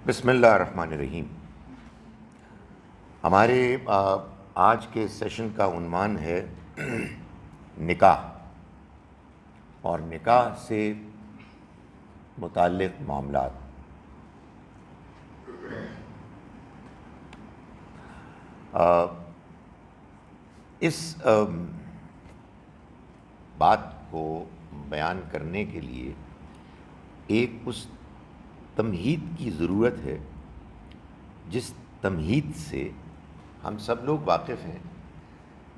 بسم اللہ الرحمن الرحیم۔ ہمارے آج کے سیشن کا عنوان ہے نکاح اور نکاح سے متعلق معاملات۔ اس بات کو بیان کرنے کے لیے ایک اس تمہید کی ضرورت ہے جس تمہید سے ہم سب لوگ واقف ہیں،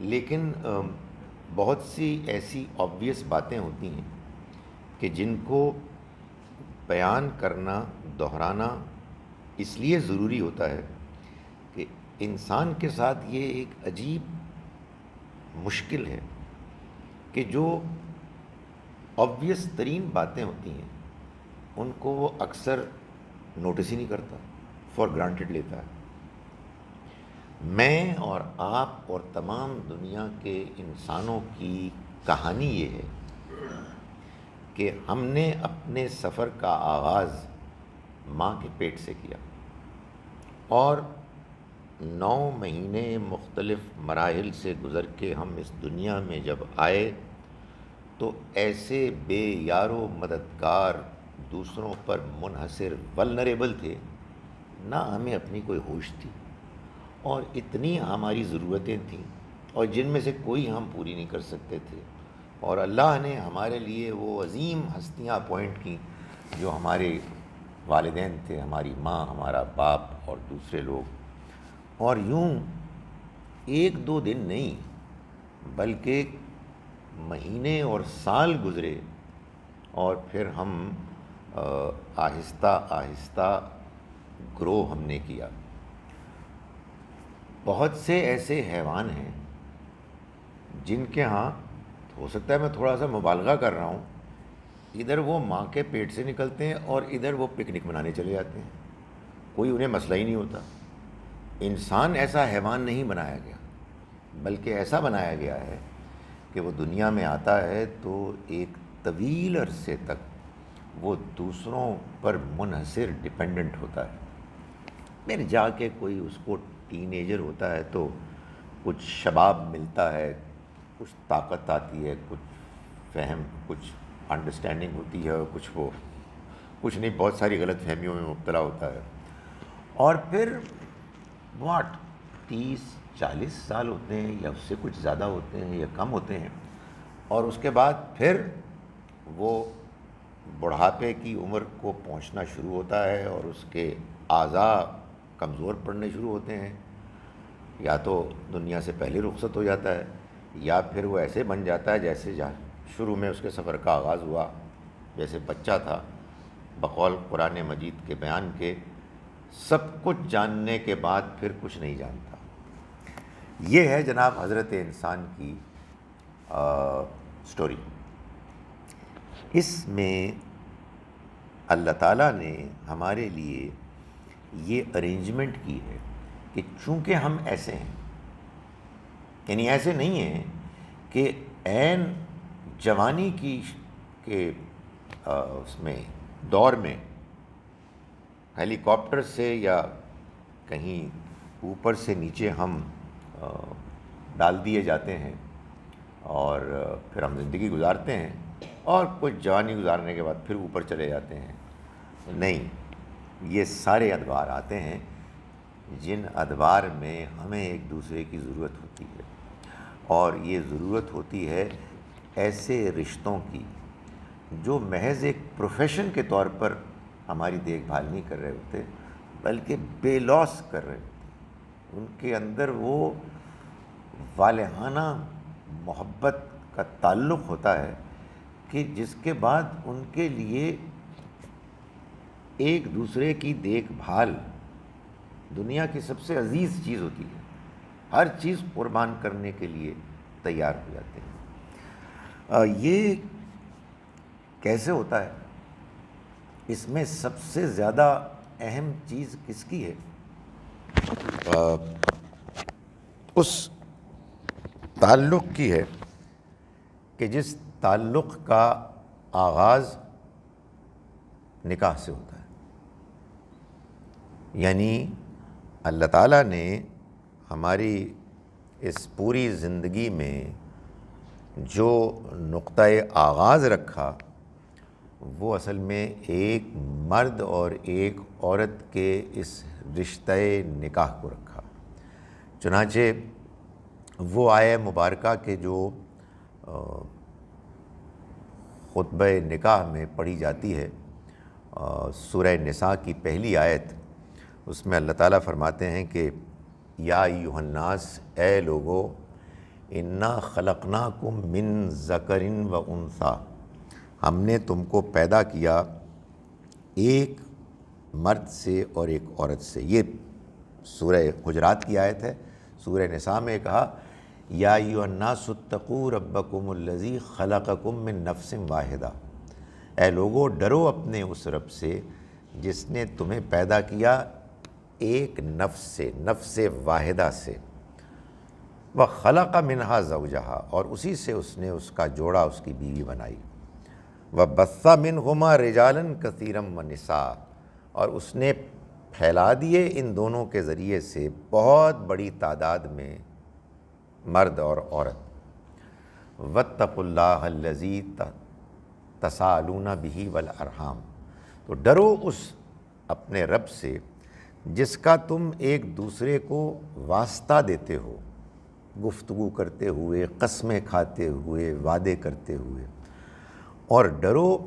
لیکن بہت سی ایسی آبویس باتیں ہوتی ہیں کہ جن کو بیان کرنا، دہرانا اس لیے ضروری ہوتا ہے کہ انسان کے ساتھ یہ ایک عجیب مشکل ہے کہ جو آبویس ترین باتیں ہوتی ہیں ان کو وہ اکثر نوٹس ہی نہیں کرتا، فار گرانٹیڈ لیتا ہے۔ میں اور آپ اور تمام دنیا کے انسانوں کی کہانی یہ ہے کہ ہم نے اپنے سفر کا آغاز ماں کے پیٹ سے کیا اور 9 مہینے مختلف مراحل سے گزر کے ہم اس دنیا میں جب آئے تو ایسے بے یار و مددگار، دوسروں پر منحصر، ولنریبل تھے، نہ ہمیں اپنی کوئی ہوش تھی، اور اتنی ہماری ضرورتیں تھیں اور جن میں سے کوئی ہم پوری نہیں کر سکتے تھے، اور اللہ نے ہمارے لیے وہ عظیم ہستیاں اپوائنٹ کیں جو ہمارے والدین تھے، ہماری ماں، ہمارا باپ اور دوسرے لوگ، اور یوں 1-2 دن نہیں بلکہ مہینے اور سال گزرے، اور پھر ہم آہستہ آہستہ گرو ہم نے کیا۔ بہت سے ایسے حیوان ہیں جن کے ہاں ہو سکتا ہے میں تھوڑا سا مبالغہ کر رہا ہوں، ادھر وہ ماں کے پیٹ سے نکلتے ہیں اور ادھر وہ پکنک منانے چلے جاتے ہیں، کوئی انہیں مسئلہ ہی نہیں ہوتا۔ انسان ایسا حیوان نہیں بنایا گیا، بلکہ ایسا بنایا گیا ہے کہ وہ دنیا میں آتا ہے تو ایک طویل عرصے تک وہ دوسروں پر منحصر ڈیپینڈنٹ ہوتا ہے۔ پھر جا کے کوئی اس کو ٹین ایجر ہوتا ہے تو کچھ شباب ملتا ہے، کچھ طاقت آتی ہے، کچھ فہم، کچھ انڈرسٹینڈنگ ہوتی ہے، اور کچھ نہیں، بہت ساری غلط فہمیوں میں مبتلا ہوتا ہے، اور پھر 30-40 سال ہوتے ہیں یا اس سے کچھ زیادہ ہوتے ہیں یا کم ہوتے ہیں، اور اس کے بعد پھر وہ بڑھاپے کی عمر کو پہنچنا شروع ہوتا ہے اور اس کے اعضاء کمزور پڑنے شروع ہوتے ہیں، یا تو دنیا سے پہلے رخصت ہو جاتا ہے یا پھر وہ ایسے بن جاتا ہے جیسے شروع میں اس کے سفر کا آغاز ہوا، جیسے بچہ تھا، بقول قرآن مجید کے بیان کے سب کچھ جاننے کے بعد پھر کچھ نہیں جانتا۔ یہ ہے جناب حضرت انسان کی سٹوری۔ اس میں اللہ تعالیٰ نے ہمارے لیے یہ ارینجمنٹ کی ہے کہ چونکہ ہم ایسے ہیں، یعنی ایسے نہیں ہیں کہ عین جوانی کے اس میں دور میں ہیلی کاپٹر سے یا کہیں اوپر سے نیچے ہم ڈال دیے جاتے ہیں اور پھر ہم زندگی گزارتے ہیں، اور کچھ جوانی گزارنے کے بعد پھر اوپر چلے جاتے ہیں۔ نہیں، یہ سارے ادوار آتے ہیں جن ادوار میں ہمیں ایک دوسرے کی ضرورت ہوتی ہے، اور یہ ضرورت ہوتی ہے ایسے رشتوں کی جو محض ایک پروفیشن کے طور پر ہماری دیکھ بھال نہیں کر رہے ہوتے، بلکہ بے لوث کر رہے ہوتے۔ ان کے اندر وہ والہانہ محبت کا تعلق ہوتا ہے کہ جس کے بعد ان کے لیے ایک دوسرے کی دیکھ بھال دنیا کی سب سے عزیز چیز ہوتی ہے، ہر چیز قربان کرنے کے لیے تیار ہو جاتے ہیں۔ یہ کیسے ہوتا ہے؟ اس میں سب سے زیادہ اہم چیز کس کی ہے؟ اس تعلق کی ہے کہ جس تعلق کا آغاز نکاح سے ہوتا ہے۔ یعنی اللہ تعالیٰ نے ہماری اس پوری زندگی میں جو نقطۂ آغاز رکھا وہ اصل میں ایک مرد اور ایک عورت کے اس رشتہ نکاح کو رکھا۔ چنانچہ وہ آیہ مبارکہ کے جو خطبہ نکاح میں پڑھی جاتی ہے، سورہ نساء کی پہلی آیت، اس میں اللہ تعالیٰ فرماتے ہیں کہ یا ایھا الناس، اے لوگو، انا خلقناکم من ذکر و انثیٰ، ہم نے تم کو پیدا کیا ایک مرد سے اور ایک عورت سے۔ یہ سورہ حجرات کی آیت ہے۔ سورہ نساء میں کہا یا ایھا الناس اتقوا ربکم الذی خلقکم من نفس واحدہ، اے لوگو ڈرو اپنے اس رب سے جس نے تمہیں پیدا کیا ایک نفس سے، نفس واحدہ سے، وخلق منہا زوجہا، اور اسی سے اس نے اس کا جوڑا، اس کی بیوی بنائی، وبث منہما رجالا کثیرا ونساء، اور اس نے پھیلا دیے ان دونوں کے ذریعے سے بہت بڑی تعداد میں مرد اور عورت۔ واتقوا اللہ الذی تساءلون بہ والارحام، تو ڈرو اس اپنے رب سے جس کا تم ایک دوسرے کو واسطہ دیتے ہو، گفتگو کرتے ہوئے، قسمیں کھاتے ہوئے، وعدے کرتے ہوئے، اور ڈرو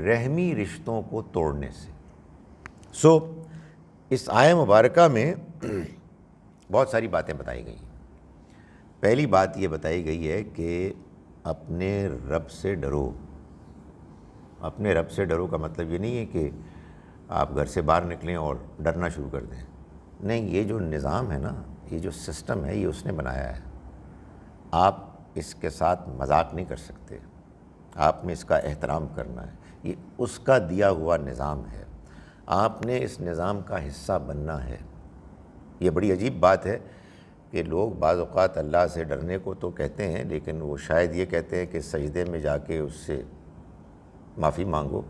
رحمی رشتوں کو توڑنے سے۔ اس آیہ مبارکہ میں بہت ساری باتیں بتائی گئی ہیں۔ پہلی بات یہ بتائی گئی ہے کہ اپنے رب سے ڈرو۔ اپنے رب سے ڈرو کا مطلب یہ نہیں ہے کہ آپ گھر سے باہر نکلیں اور ڈرنا شروع کر دیں، نہیں، یہ جو نظام ہے نا، یہ جو سسٹم ہے، یہ اس نے بنایا ہے، آپ اس کے ساتھ مذاق نہیں کر سکتے، آپ نے اس کا احترام کرنا ہے، یہ اس کا دیا ہوا نظام ہے، آپ نے اس نظام کا حصہ بننا ہے۔ یہ بڑی عجیب بات ہے کہ لوگ بعض اوقات اللہ سے ڈرنے کو تو کہتے ہیں، لیکن وہ شاید یہ کہتے ہیں کہ سجدے میں جا کے اس سے معافی مانگو۔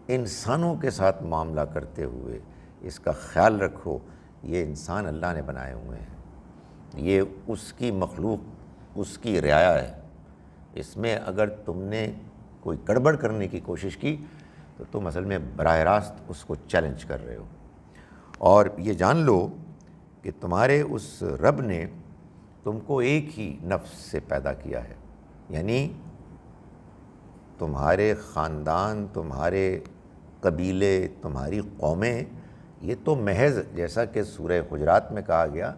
انسانوں کے ساتھ معاملہ کرتے ہوئے اس کا خیال رکھو، یہ انسان اللہ نے بنائے ہوئے ہیں، یہ اس کی مخلوق، اس کی رعایا ہے، اس میں اگر تم نے کوئی گڑبڑ کرنے کی کوشش کی تو تم اصل میں براہ راست اس کو چیلنج کر رہے ہو۔ اور یہ جان لو کہ تمہارے اس رب نے تم کو ایک ہی نفس سے پیدا کیا ہے، یعنی تمہارے خاندان، تمہارے قبیلے، تمہاری قومیں، یہ تو محض جیسا کہ سورہ حجرات میں کہا گیا،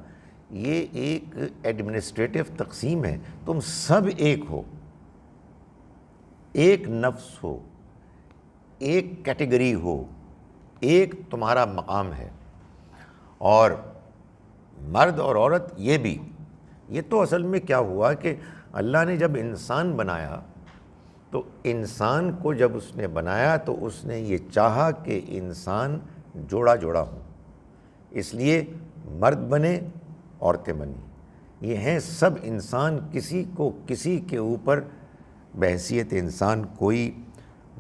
یہ ایک ایڈمنسٹریٹو تقسیم ہے، تم سب ایک ہو، ایک نفس ہو، ایک کیٹیگری ہو، ایک تمہارا مقام ہے۔ اور مرد اور عورت یہ بھی، یہ تو اصل میں کیا ہوا کہ اللہ نے جب انسان بنایا تو انسان کو جب اس نے بنایا تو اس نے یہ چاہا کہ انسان جوڑا جوڑا ہوں، اس لیے مرد بنے، عورتیں بنیں، یہ ہیں سب انسان، کسی کو کسی کے اوپر بحیثیت انسان کوئی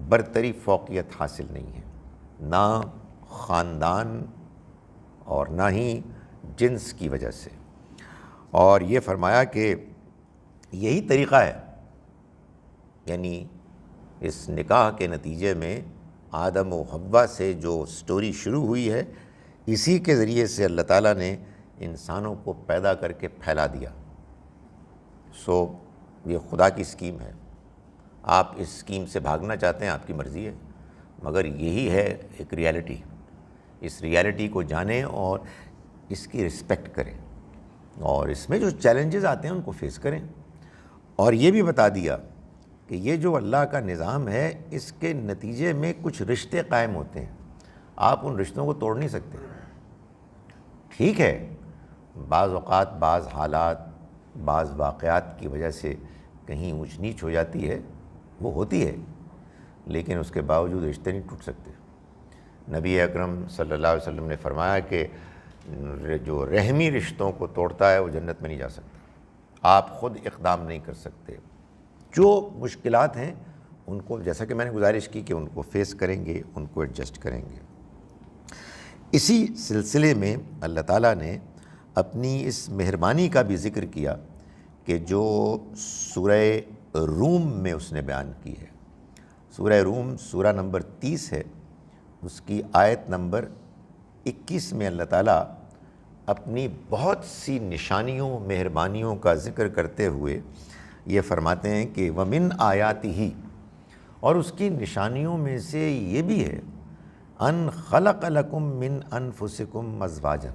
برتری فوقیت حاصل نہیں ہے، نہ خاندان اور نہ ہی جنس کی وجہ سے۔ اور یہ فرمایا کہ یہی طریقہ ہے، یعنی اس نکاح کے نتیجے میں آدم و حوا سے جو سٹوری شروع ہوئی ہے، اسی کے ذریعے سے اللہ تعالیٰ نے انسانوں کو پیدا کر کے پھیلا دیا۔ یہ خدا کی اسکیم ہے، آپ اس اسکیم سے بھاگنا چاہتے ہیں، آپ کی مرضی ہے، مگر یہی ہے ایک ریالٹی۔ اس ریالٹی کو جانیں اور اس کی رسپیکٹ کریں، اور اس میں جو چیلنجز آتے ہیں ان کو فیس کریں۔ اور یہ بھی بتا دیا کہ یہ جو اللہ کا نظام ہے، اس کے نتیجے میں کچھ رشتے قائم ہوتے ہیں، آپ ان رشتوں کو توڑ نہیں سکتے۔ ٹھیک ہے، بعض اوقات بعض حالات، بعض واقعات کی وجہ سے کہیں اونچ نیچ ہو جاتی ہے، وہ ہوتی ہے، لیکن اس کے باوجود رشتے نہیں ٹوٹ سکتے۔ نبی اکرم صلی اللہ علیہ وسلم نے فرمایا کہ جو رحمی رشتوں کو توڑتا ہے وہ جنت میں نہیں جا سکتا، آپ خود اقدام نہیں کر سکتے۔ جو مشکلات ہیں ان کو، جیسا کہ میں نے گزارش کی، کہ ان کو فیس کریں گے، ان کو ایڈجسٹ کریں گے۔ اسی سلسلے میں اللہ تعالیٰ نے اپنی اس مہربانی کا بھی ذکر کیا کہ جو سورہ روم میں اس نے بیان کی ہے۔ سورہ روم سورہ نمبر 30 ہے، اس کی آیت نمبر 21 میں اللہ تعالیٰ اپنی بہت سی نشانیوں مہربانیوں کا ذکر کرتے ہوئے یہ فرماتے ہیں کہ وَمِنْ آیاتِهِ، اور اس کی نشانیوں میں سے یہ بھی ہے ان خلق لکم من انفسکم ازواجا،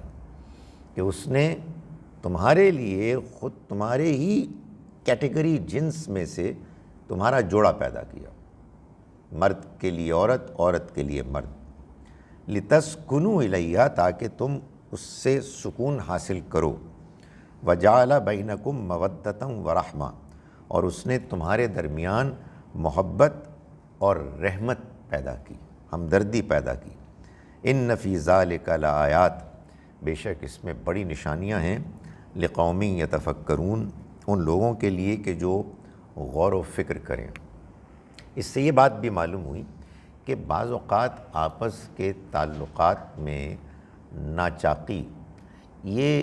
کہ اس نے تمہارے لیے خود تمہارے ہی کیٹیگری جنس میں سے تمہارا جوڑا پیدا کیا، مرد کے لیے عورت، عورت کے لیے مرد، لتسکنوا الیہا، تاکہ تم اس سے سکون حاصل کرو، وجعل بینکم مودۃ ورحمہ، اور اس نے تمہارے درمیان محبت اور رحمت پیدا کی، ہمدردی پیدا کی۔ ان فی ذلک لآیات، بے شک اس میں بڑی نشانیاں ہیں، لقوم یتفکرون، ان لوگوں کے لیے کہ جو غور و فکر کریں۔ اس سے یہ بات بھی معلوم ہوئی کہ بعض اوقات آپس کے تعلقات میں ناچاقی یہ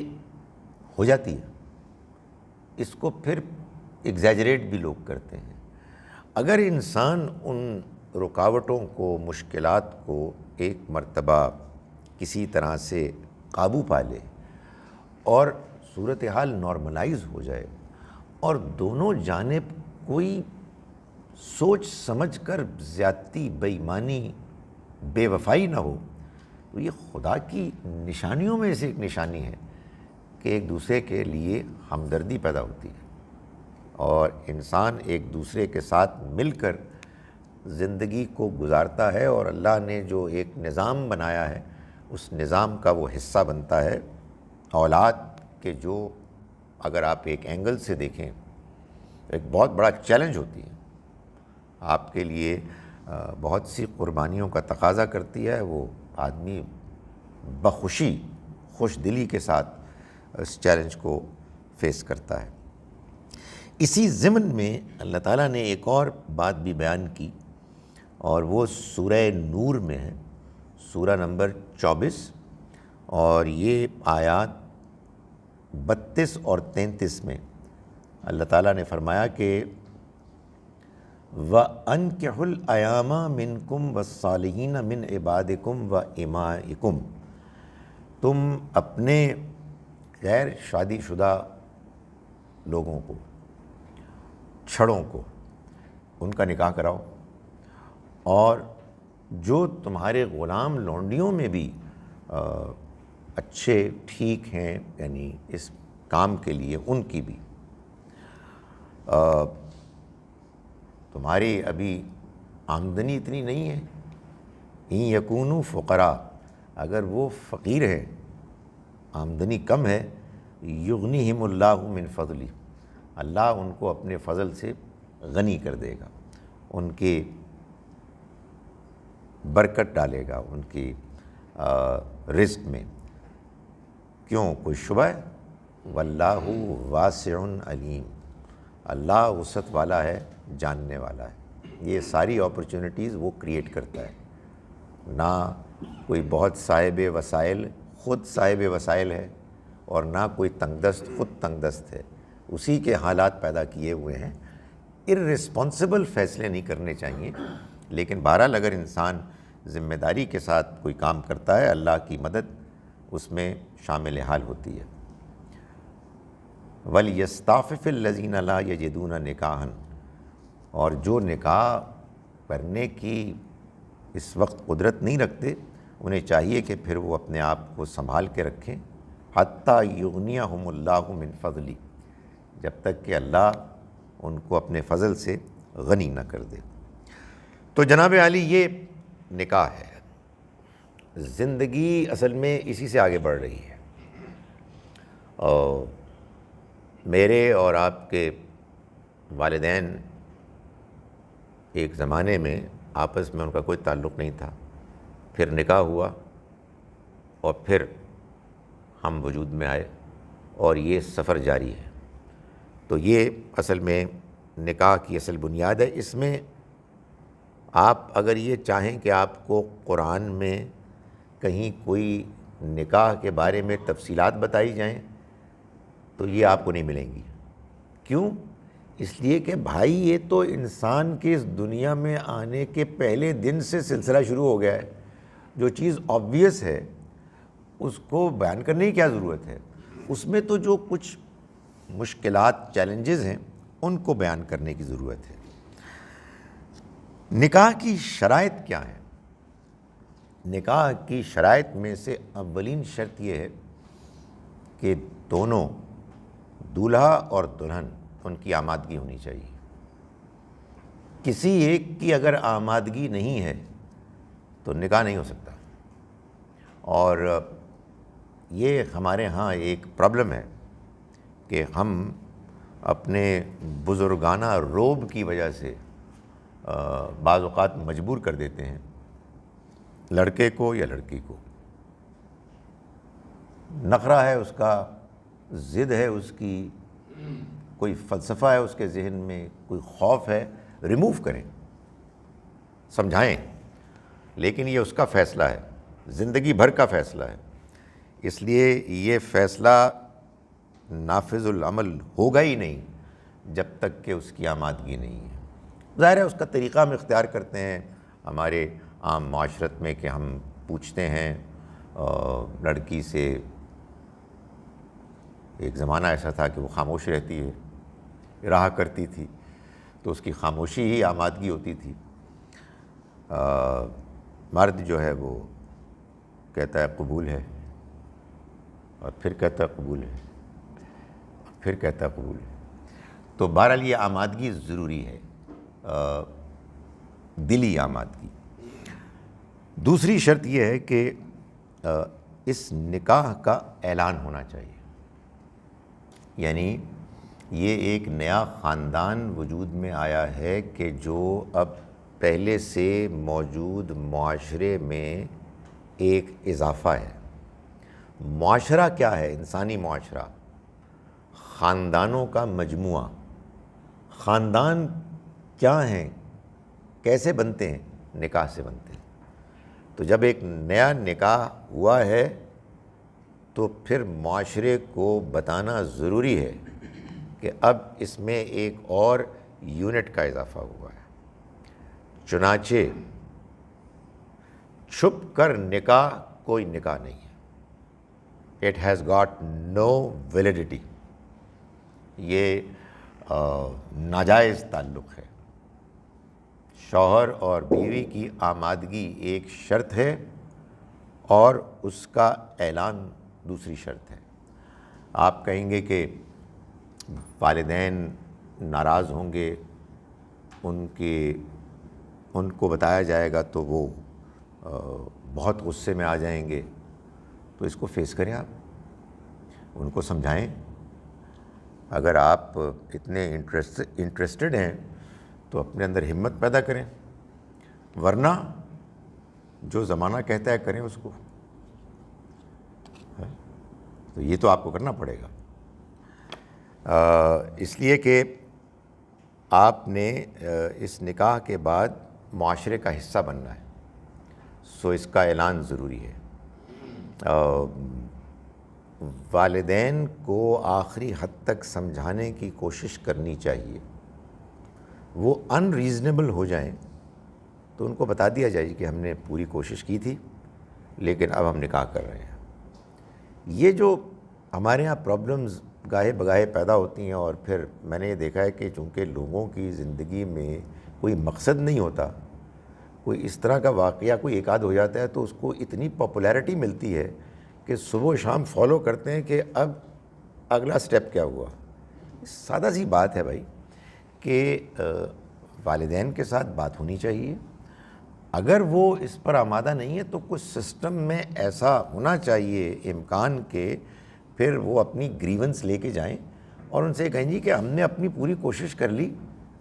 ہو جاتی ہے، اس کو پھر ایگزیجریٹ بھی لوگ کرتے ہیں۔ اگر انسان ان رکاوٹوں کو، مشکلات کو ایک مرتبہ کسی طرح سے قابو پا لے اور صورتحال نارملائز ہو جائے اور دونوں جانب کوئی سوچ سمجھ کر زیادتی، بے ایمانی، بے وفائی نہ ہو، تو یہ خدا کی نشانیوں میں سے ایک نشانی ہے کہ ایک دوسرے کے لیے ہمدردی پیدا ہوتی ہے اور انسان ایک دوسرے کے ساتھ مل کر زندگی کو گزارتا ہے، اور اللہ نے جو ایک نظام بنایا ہے اس نظام کا وہ حصہ بنتا ہے۔ اولاد کے جو اگر آپ ایک اینگل سے دیکھیں ایک بہت بڑا چیلنج ہوتی ہے، آپ کے لیے بہت سی قربانیوں کا تقاضا کرتی ہے، وہ آدمی بخوشی، خوش دلی کے ساتھ اس چیلنج کو فیس کرتا ہے۔ اسی ضمن میں اللہ تعالیٰ نے ایک اور بات بھی بیان کی، اور وہ سورہ نور میں ہے، سورہ نمبر 24، اور یہ آیات 32 اور 33 میں اللہ تعالیٰ نے فرمایا کہ وَأَنكِحُوا الْأَيَامَ مِنْكُمْ وَالصَّالِحِينَ مِنْ عِبَادِكُمْ وَإِمَائِكُمْ، تم اپنے غیر شادی شدہ لوگوں کو، چھڑوں کو، ان کا نکاح کراؤ، اور جو تمہارے غلام لونڈیوں میں بھی اچھے ٹھیک ہیں، یعنی اس کام کے لیے ان کی بھی، تمہاری ابھی آمدنی اتنی نہیں ہے، ان یکونوا فقراء، اگر وہ فقیر ہے، آمدنی کم ہے، یغنیہم اللہ من فضلہ، اللہ ان کو اپنے فضل سے غنی کر دے گا، ان کی برکت ڈالے گا ان کی رزق میں۔ کیوں؟ کوئی شبہ ہے؟ واللہ واسع علیم، اللہ وسعت والا ہے، جاننے والا ہے، یہ ساری اپرچونٹیز وہ کریٹ کرتا ہے۔ نہ کوئی بہت صاحب وسائل خود صاحب وسائل ہے، اور نہ کوئی تنگ دست خود تنگ دست ہے، اسی کے حالات پیدا کیے ہوئے ہیں۔ ارسپانسبل فیصلے نہیں کرنے چاہیے، لیکن بہرحال اگر انسان ذمہ داری کے ساتھ کوئی کام کرتا ہے، اللہ کی مدد اس میں شامل حال ہوتی ہے۔ وَلْيَسْتَعْفِفِ الَّذِينَ لَا يَجِدُونَ نِكَاحًا، اور جو نکاح کرنے کی اس وقت قدرت نہیں رکھتے، انہیں چاہیے کہ پھر وہ اپنے آپ کو سنبھال کے رکھیں، حتیٰ یغنیہم اللہ من فضلہ، جب تک کہ اللہ ان کو اپنے فضل سے غنی نہ کر دے۔ تو جناب عالی، یہ نکاح ہے۔ زندگی اصل میں اسی سے آگے بڑھ رہی ہے، اور میرے اور آپ کے والدین ایک زمانے میں آپس میں ان کا کوئی تعلق نہیں تھا، پھر نکاح ہوا اور پھر ہم وجود میں آئے، اور یہ سفر جاری ہے۔ تو یہ اصل میں نکاح کی اصل بنیاد ہے۔ اس میں آپ اگر یہ چاہیں کہ آپ کو قرآن میں کہیں کوئی نکاح کے بارے میں تفصیلات بتائی جائیں تو یہ آپ کو نہیں ملیں گی. کیوں؟ اس لیے کہ بھائی یہ تو انسان کے اس دنیا میں آنے کے پہلے دن سے سلسلہ شروع ہو گیا ہے. جو چیز آبویس ہے اس کو بیان کرنے کی کیا ضرورت ہے؟ اس میں تو جو کچھ مشکلات، چیلنجز ہیں ان کو بیان کرنے کی ضرورت ہے. نکاح کی شرائط کیا ہیں؟ نکاح کی شرائط میں سے اولین شرط یہ ہے کہ دونوں دولہا اور دلہن ان کی آمادگی ہونی چاہیے. کسی ایک کی اگر آمادگی نہیں ہے تو نکاح نہیں ہو سکتا. اور یہ ہمارے ہاں ایک پرابلم ہے کہ ہم اپنے بزرگانہ روب کی وجہ سے بعض اوقات مجبور کر دیتے ہیں لڑکے کو یا لڑکی کو. نخرہ ہے اس کا، ضد ہے اس کی، کوئی فلسفہ ہے اس کے ذہن میں، کوئی خوف ہے، ریموو کریں، سمجھائیں. لیکن یہ اس کا فیصلہ ہے، زندگی بھر کا فیصلہ ہے. اس لیے یہ فیصلہ نافذ العمل ہوگا ہی نہیں جب تک کہ اس کی آمادگی نہیں ہے. ظاہر ہے اس کا طریقہ ہم اختیار کرتے ہیں ہمارے عام معاشرت میں کہ ہم پوچھتے ہیں لڑکی سے. ایک زمانہ ایسا تھا کہ وہ خاموش رہتی ہے، رہا کرتی تھی، تو اس کی خاموشی ہی آمادگی ہوتی تھی. مرد جو ہے وہ کہتا ہے قبول ہے، اور پھر کہتا ہے قبول ہے، پھر کہتا ہے قبول ہے. تو بہرحال یہ آمادگی ضروری ہے، دلی آمادگی. دوسری شرط یہ ہے کہ اس نکاح کا اعلان ہونا چاہیے. یعنی یہ ایک نیا خاندان وجود میں آیا ہے کہ جو اب پہلے سے موجود معاشرے میں ایک اضافہ ہے. معاشرہ کیا ہے؟ انسانی معاشرہ خاندانوں کا مجموعہ. خاندان کیا ہیں، کیسے بنتے ہیں؟ نکاح سے بنتے ہیں. تو جب ایک نیا نکاح ہوا ہے تو پھر معاشرے کو بتانا ضروری ہے کہ اب اس میں ایک اور یونٹ کا اضافہ ہوا ہے. چنانچہ چھپ کر نکاح کوئی نکاح نہیں ہے. It has got no validity. یہ ناجائز تعلق ہے. شوہر اور بیوی کی آمادگی ایک شرط ہے اور اس کا اعلان دوسری شرط ہے. آپ کہیں گے کہ والدین ناراض ہوں گے، ان کو بتایا جائے گا تو وہ بہت غصے میں آ جائیں گے. تو اس کو فیس کریں، آپ ان کو سمجھائیں. اگر آپ اتنے انٹرسٹڈ ہیں تو اپنے اندر ہمت پیدا کریں، ورنہ جو زمانہ کہتا ہے کریں اس کو. تو یہ تو آپ کو کرنا پڑے گا، اس لیے کہ آپ نے اس نکاح کے بعد معاشرے کا حصہ بننا ہے. سو اس کا اعلان ضروری ہے. والدین کو آخری حد تک سمجھانے کی کوشش کرنی چاہیے. وہ ان ریزنیبل ہو جائیں تو ان کو بتا دیا جائے کہ ہم نے پوری کوشش کی تھی لیکن اب ہم نکاح کر رہے ہیں. یہ جو ہمارے ہاں پرابلمز گاہے بگاہے پیدا ہوتی ہیں، اور پھر میں نے یہ دیکھا ہے کہ چونکہ لوگوں کی زندگی میں کوئی مقصد نہیں ہوتا، کوئی اس طرح کا واقعہ کوئی ایک آدھ ہو جاتا ہے تو اس کو اتنی پاپولیرٹی ملتی ہے کہ صبح و شام فالو کرتے ہیں کہ اب اگلا سٹیپ کیا ہوا. سادہ سی بات ہے بھائی کہ والدین کے ساتھ بات ہونی چاہیے. اگر وہ اس پر آمادہ نہیں ہے تو کچھ سسٹم میں ایسا ہونا چاہیے امکان کہ پھر وہ اپنی گریونس لے کے جائیں اور ان سے کہیں جی کہ ہم نے اپنی پوری کوشش کر لی،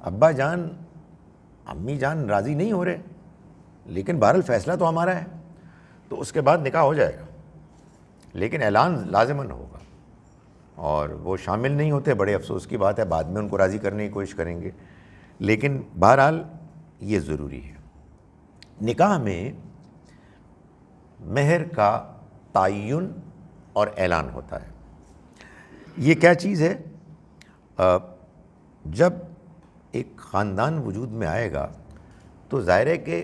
ابا جان امی جان راضی نہیں ہو رہے، لیکن بہرحال فیصلہ تو ہمارا ہے. تو اس کے بعد نکاح ہو جائے گا، لیکن اعلان لازماً ہوگا. اور وہ شامل نہیں ہوتے، بڑے افسوس کی بات ہے، بعد میں ان کو راضی کرنے کی کوشش کریں گے. لیکن بہرحال یہ ضروری ہے. نکاح میں مہر کا تعین اور اعلان ہوتا ہے۔ یہ کیا چیز ہے؟ جب ایک خاندان وجود میں آئے گا تو ظاہر ہے کہ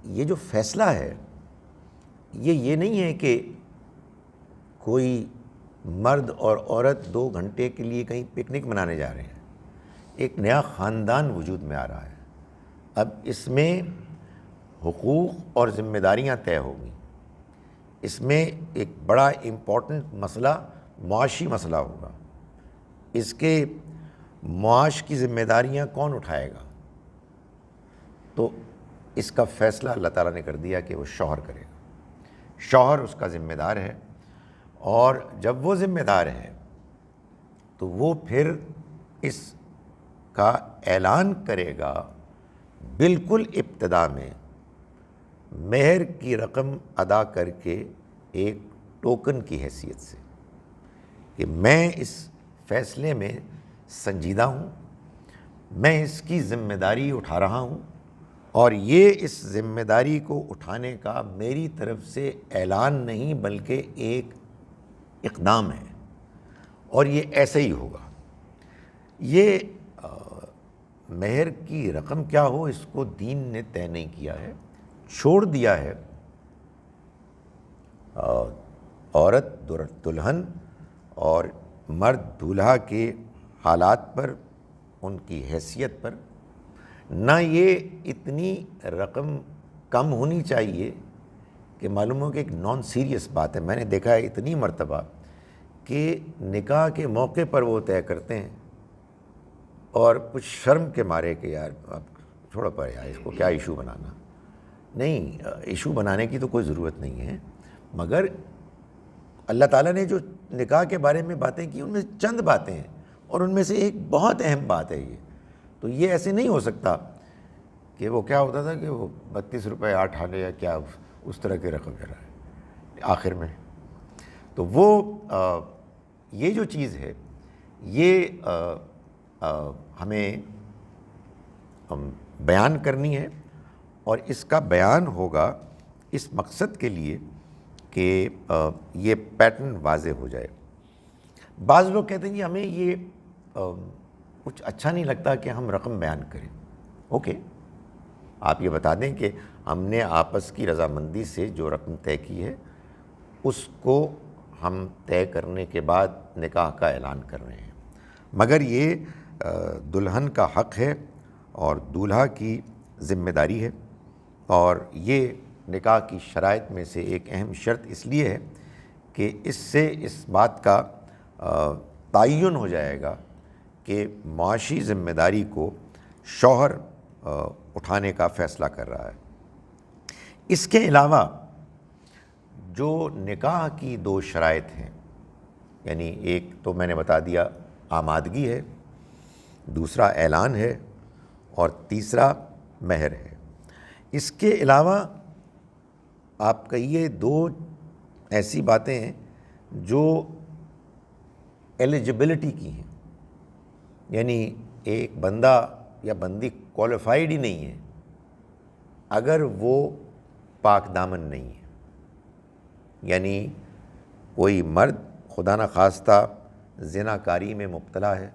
یہ جو فیصلہ ہے یہ نہیں ہے کہ کوئی مرد اور عورت 2 گھنٹے کے لیے کہیں پکنک منانے جا رہے ہیں۔ ایک نیا خاندان وجود میں آ رہا ہے۔ اب اس میں حقوق اور ذمہ داریاں طے ہوں گی۔ اس میں ایک بڑا امپورٹنٹ مسئلہ معاشی مسئلہ ہوگا۔ اس کے معاش کی ذمہ داریاں کون اٹھائے گا؟ تو اس کا فیصلہ اللہ تعالیٰ نے کر دیا کہ وہ شوہر کرے گا۔ شوہر اس کا ذمہ دار ہے، اور جب وہ ذمہ دار ہے تو وہ پھر اس کا اعلان کرے گا بالکل ابتدا میں، مہر کی رقم ادا کر کے ایک ٹوکن کی حیثیت سے، کہ میں اس فیصلے میں سنجیدہ ہوں، میں اس کی ذمہ داری اٹھا رہا ہوں، اور یہ اس ذمہ داری کو اٹھانے کا میری طرف سے اعلان نہیں بلکہ ایک اقدام ہے، اور یہ ایسے ہی ہوگا۔ یہ مہر کی رقم کیا ہو اس کو دین نے طے نہیں کیا ہے، چھوڑ دیا ہے عورت دلہن اور مرد دولہا کے حالات پر، ان کی حیثیت پر۔ نہ یہ اتنی رقم کم ہونی چاہیے کہ معلوم ہو کہ ایک نان سیریس بات ہے۔ میں نے دیکھا ہے اتنی مرتبہ کہ نکاح کے موقع پر وہ طے کرتے ہیں اور کچھ شرم کے مارے کہ یار اب چھوڑو پر یار، اس کو کیا ایشو بنانا۔ نہیں، ایشو بنانے کی تو کوئی ضرورت نہیں ہے، مگر اللہ تعالیٰ نے جو نکاح کے بارے میں باتیں کی ان میں چند باتیں ہیں، اور ان میں سے ایک بہت اہم بات ہے یہ۔ تو یہ ایسے نہیں ہو سکتا کہ وہ کیا ہوتا تھا کہ وہ 32 روپے 8 آنے یا کیا اس طرح کی رقم کر رہا ہے آخر میں۔ تو وہ یہ جو چیز ہے یہ ہمیں بیان کرنی ہے، اور اس کا بیان ہوگا اس مقصد کے لیے کہ یہ پیٹرن واضح ہو جائے۔ بعض لوگ کہتے ہیں جی ہمیں یہ کچھ اچھا نہیں لگتا کہ ہم رقم بیان کریں۔ اوکے، آپ یہ بتا دیں کہ ہم نے آپس کی رضامندی سے جو رقم طے کی ہے اس کو ہم طے کرنے کے بعد نکاح کا اعلان کر رہے ہیں، مگر یہ دلہن کا حق ہے اور دولہا کی ذمہ داری ہے، اور یہ نکاح کی شرائط میں سے ایک اہم شرط اس لیے ہے کہ اس سے اس بات کا تعین ہو جائے گا کہ معاشی ذمہ داری کو شوہر اٹھانے کا فیصلہ کر رہا ہے۔ اس کے علاوہ جو نکاح کی 2 شرائط ہیں، یعنی ایک تو میں نے بتا دیا آمادگی ہے، دوسرا اعلان ہے، اور تیسرا مہر ہے۔ اس کے علاوہ آپ کہیے 2 ایسی باتیں ہیں جو ایلیجبلٹی کی ہیں، یعنی ایک بندہ یا بندی کوالیفائڈ ہی نہیں ہے اگر وہ پاک دامن نہیں ہے۔ یعنی کوئی مرد خدا نخواستہ زنا کاری میں مبتلا ہے،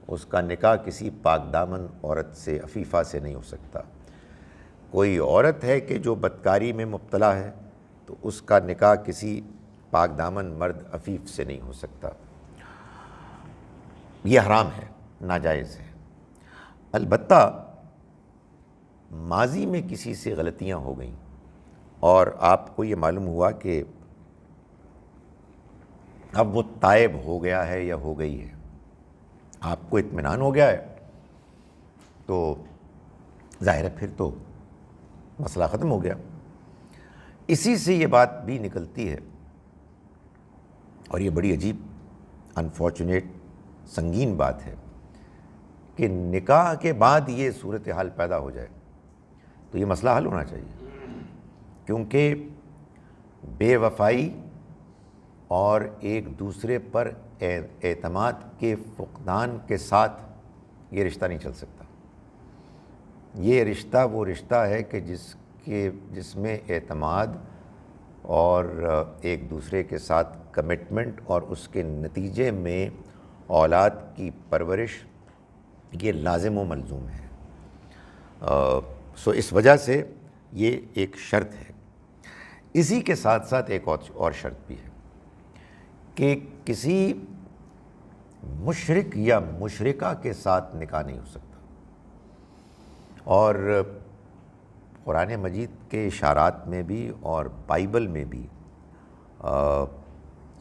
اس کا نکاح کسی پاک دامن عورت سے، عفیفہ سے نہیں ہو سکتا۔ کوئی عورت ہے کہ جو بدکاری میں مبتلا ہے تو اس کا نکاح کسی پاک دامن مرد عفیف سے نہیں ہو سکتا۔ یہ حرام ہے، ناجائز ہے۔ البتہ ماضی میں کسی سے غلطیاں ہو گئیں اور آپ کو یہ معلوم ہوا کہ اب وہ تائب ہو گیا ہے یا ہو گئی ہے، آپ کو اطمینان ہو گیا ہے، تو ظاہر ہے پھر تو مسئلہ ختم ہو گیا۔ اسی سے یہ بات بھی نکلتی ہے، اور یہ بڑی عجیب انفارچونیٹ سنگین بات ہے کہ نکاح کے بعد یہ صورتحال پیدا ہو جائے تو یہ مسئلہ حل ہونا چاہیے، کیونکہ بے وفائی اور ایک دوسرے پر اعتماد کے فقدان کے ساتھ یہ رشتہ نہیں چل سکتا۔ یہ رشتہ وہ رشتہ ہے کہ جس میں اعتماد اور ایک دوسرے کے ساتھ کمٹمنٹ اور اس کے نتیجے میں اولاد کی پرورش یہ لازم و ملزوم ہے. سو اس وجہ سے یہ ایک شرط ہے. اسی کے ساتھ ساتھ ایک اور شرط بھی ہے کہ کسی مشرک یا مشرکہ کے ساتھ نکاح نہیں ہو سکتا. اور قرآن مجید کے اشارات میں بھی اور بائبل میں بھی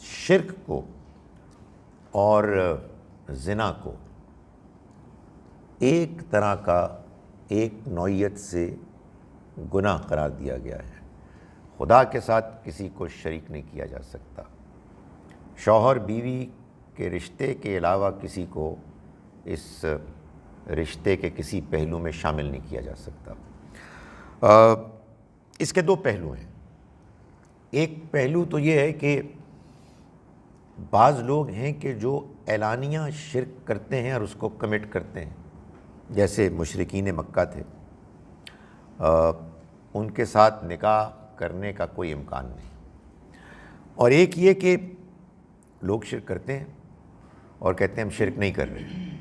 شرک کو اور زنا کو ایک طرح کا ایک نوعیت سے گناہ قرار دیا گیا ہے. خدا کے ساتھ کسی کو شریک نہیں کیا جا سکتا. شوہر بیوی کے رشتے کے علاوہ کسی کو اس رشتے کے کسی پہلو میں شامل نہیں کیا جا سکتا. اس کے دو پہلو ہیں. ایک پہلو تو یہ ہے کہ بعض لوگ ہیں کہ جو اعلانیہ شرک کرتے ہیں اور اس کو کمٹ کرتے ہیں، جیسے مشرکین مکہ تھے. ان کے ساتھ نکاح کرنے کا کوئی امکان نہیں. اور ایک یہ کہ لوگ شرک کرتے ہیں اور کہتے ہیں ہم شرک نہیں کر رہے.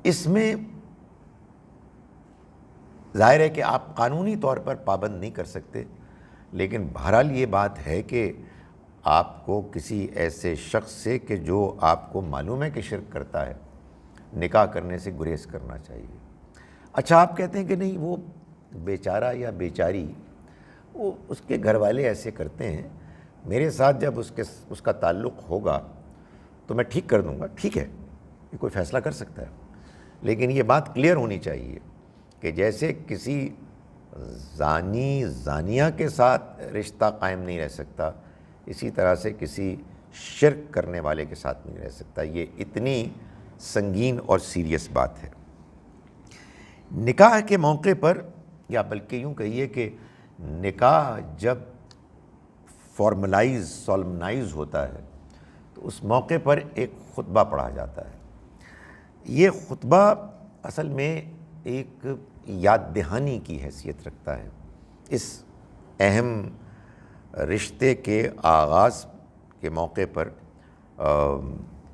اس میں ظاہر ہے کہ آپ قانونی طور پر پابند نہیں کر سکتے، لیکن بہرحال یہ بات ہے کہ آپ کو کسی ایسے شخص سے کہ جو آپ کو معلوم ہے کہ شرک کرتا ہے نکاح کرنے سے گریز کرنا چاہیے. اچھا، آپ کہتے ہیں کہ نہیں وہ بیچارہ یا بیچاری وہ اس کے گھر والے ایسے کرتے ہیں، میرے ساتھ جب اس کا تعلق ہوگا تو میں ٹھیک کر دوں گا. ٹھیک ہے، یہ کوئی فیصلہ کر سکتا ہے، لیکن یہ بات کلیئر ہونی چاہیے کہ جیسے کسی زانی زانیہ کے ساتھ رشتہ قائم نہیں رہ سکتا، اسی طرح سے کسی شرک کرنے والے کے ساتھ نہیں رہ سکتا. یہ اتنی سنگین اور سیریس بات ہے. نکاح کے موقع پر، یا بلکہ یوں کہیے کہ نکاح جب سولمنائز ہوتا ہے تو اس موقع پر ایک خطبہ پڑھا جاتا ہے. یہ خطبہ اصل میں ایک یاد دہانی کی حیثیت رکھتا ہے اس اہم رشتے کے آغاز کے موقع پر.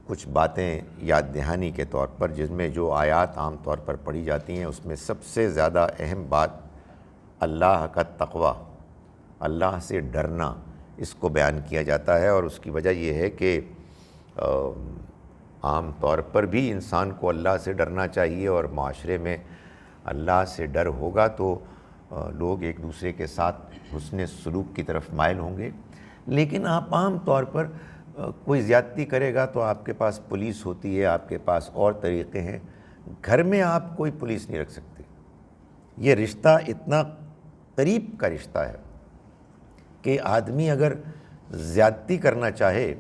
کچھ باتیں یاد دہانی کے طور پر، جن میں جو آیات عام طور پر پڑھی جاتی ہیں اس میں سب سے زیادہ اہم بات اللہ کا تقوی، اللہ سے ڈرنا، اس کو بیان کیا جاتا ہے. اور اس کی وجہ یہ ہے کہ عام طور پر بھی انسان کو اللہ سے ڈرنا چاہیے، اور معاشرے میں اللہ سے ڈر ہوگا تو لوگ ایک دوسرے کے ساتھ حسن سلوک کی طرف مائل ہوں گے. لیکن آپ عام طور پر کوئی زیادتی کرے گا تو آپ کے پاس پولیس ہوتی ہے، آپ کے پاس اور طریقے ہیں. گھر میں آپ کوئی پولیس نہیں رکھ سکتے. یہ رشتہ اتنا قریب کا رشتہ ہے کہ آدمی اگر زیادتی کرنا چاہے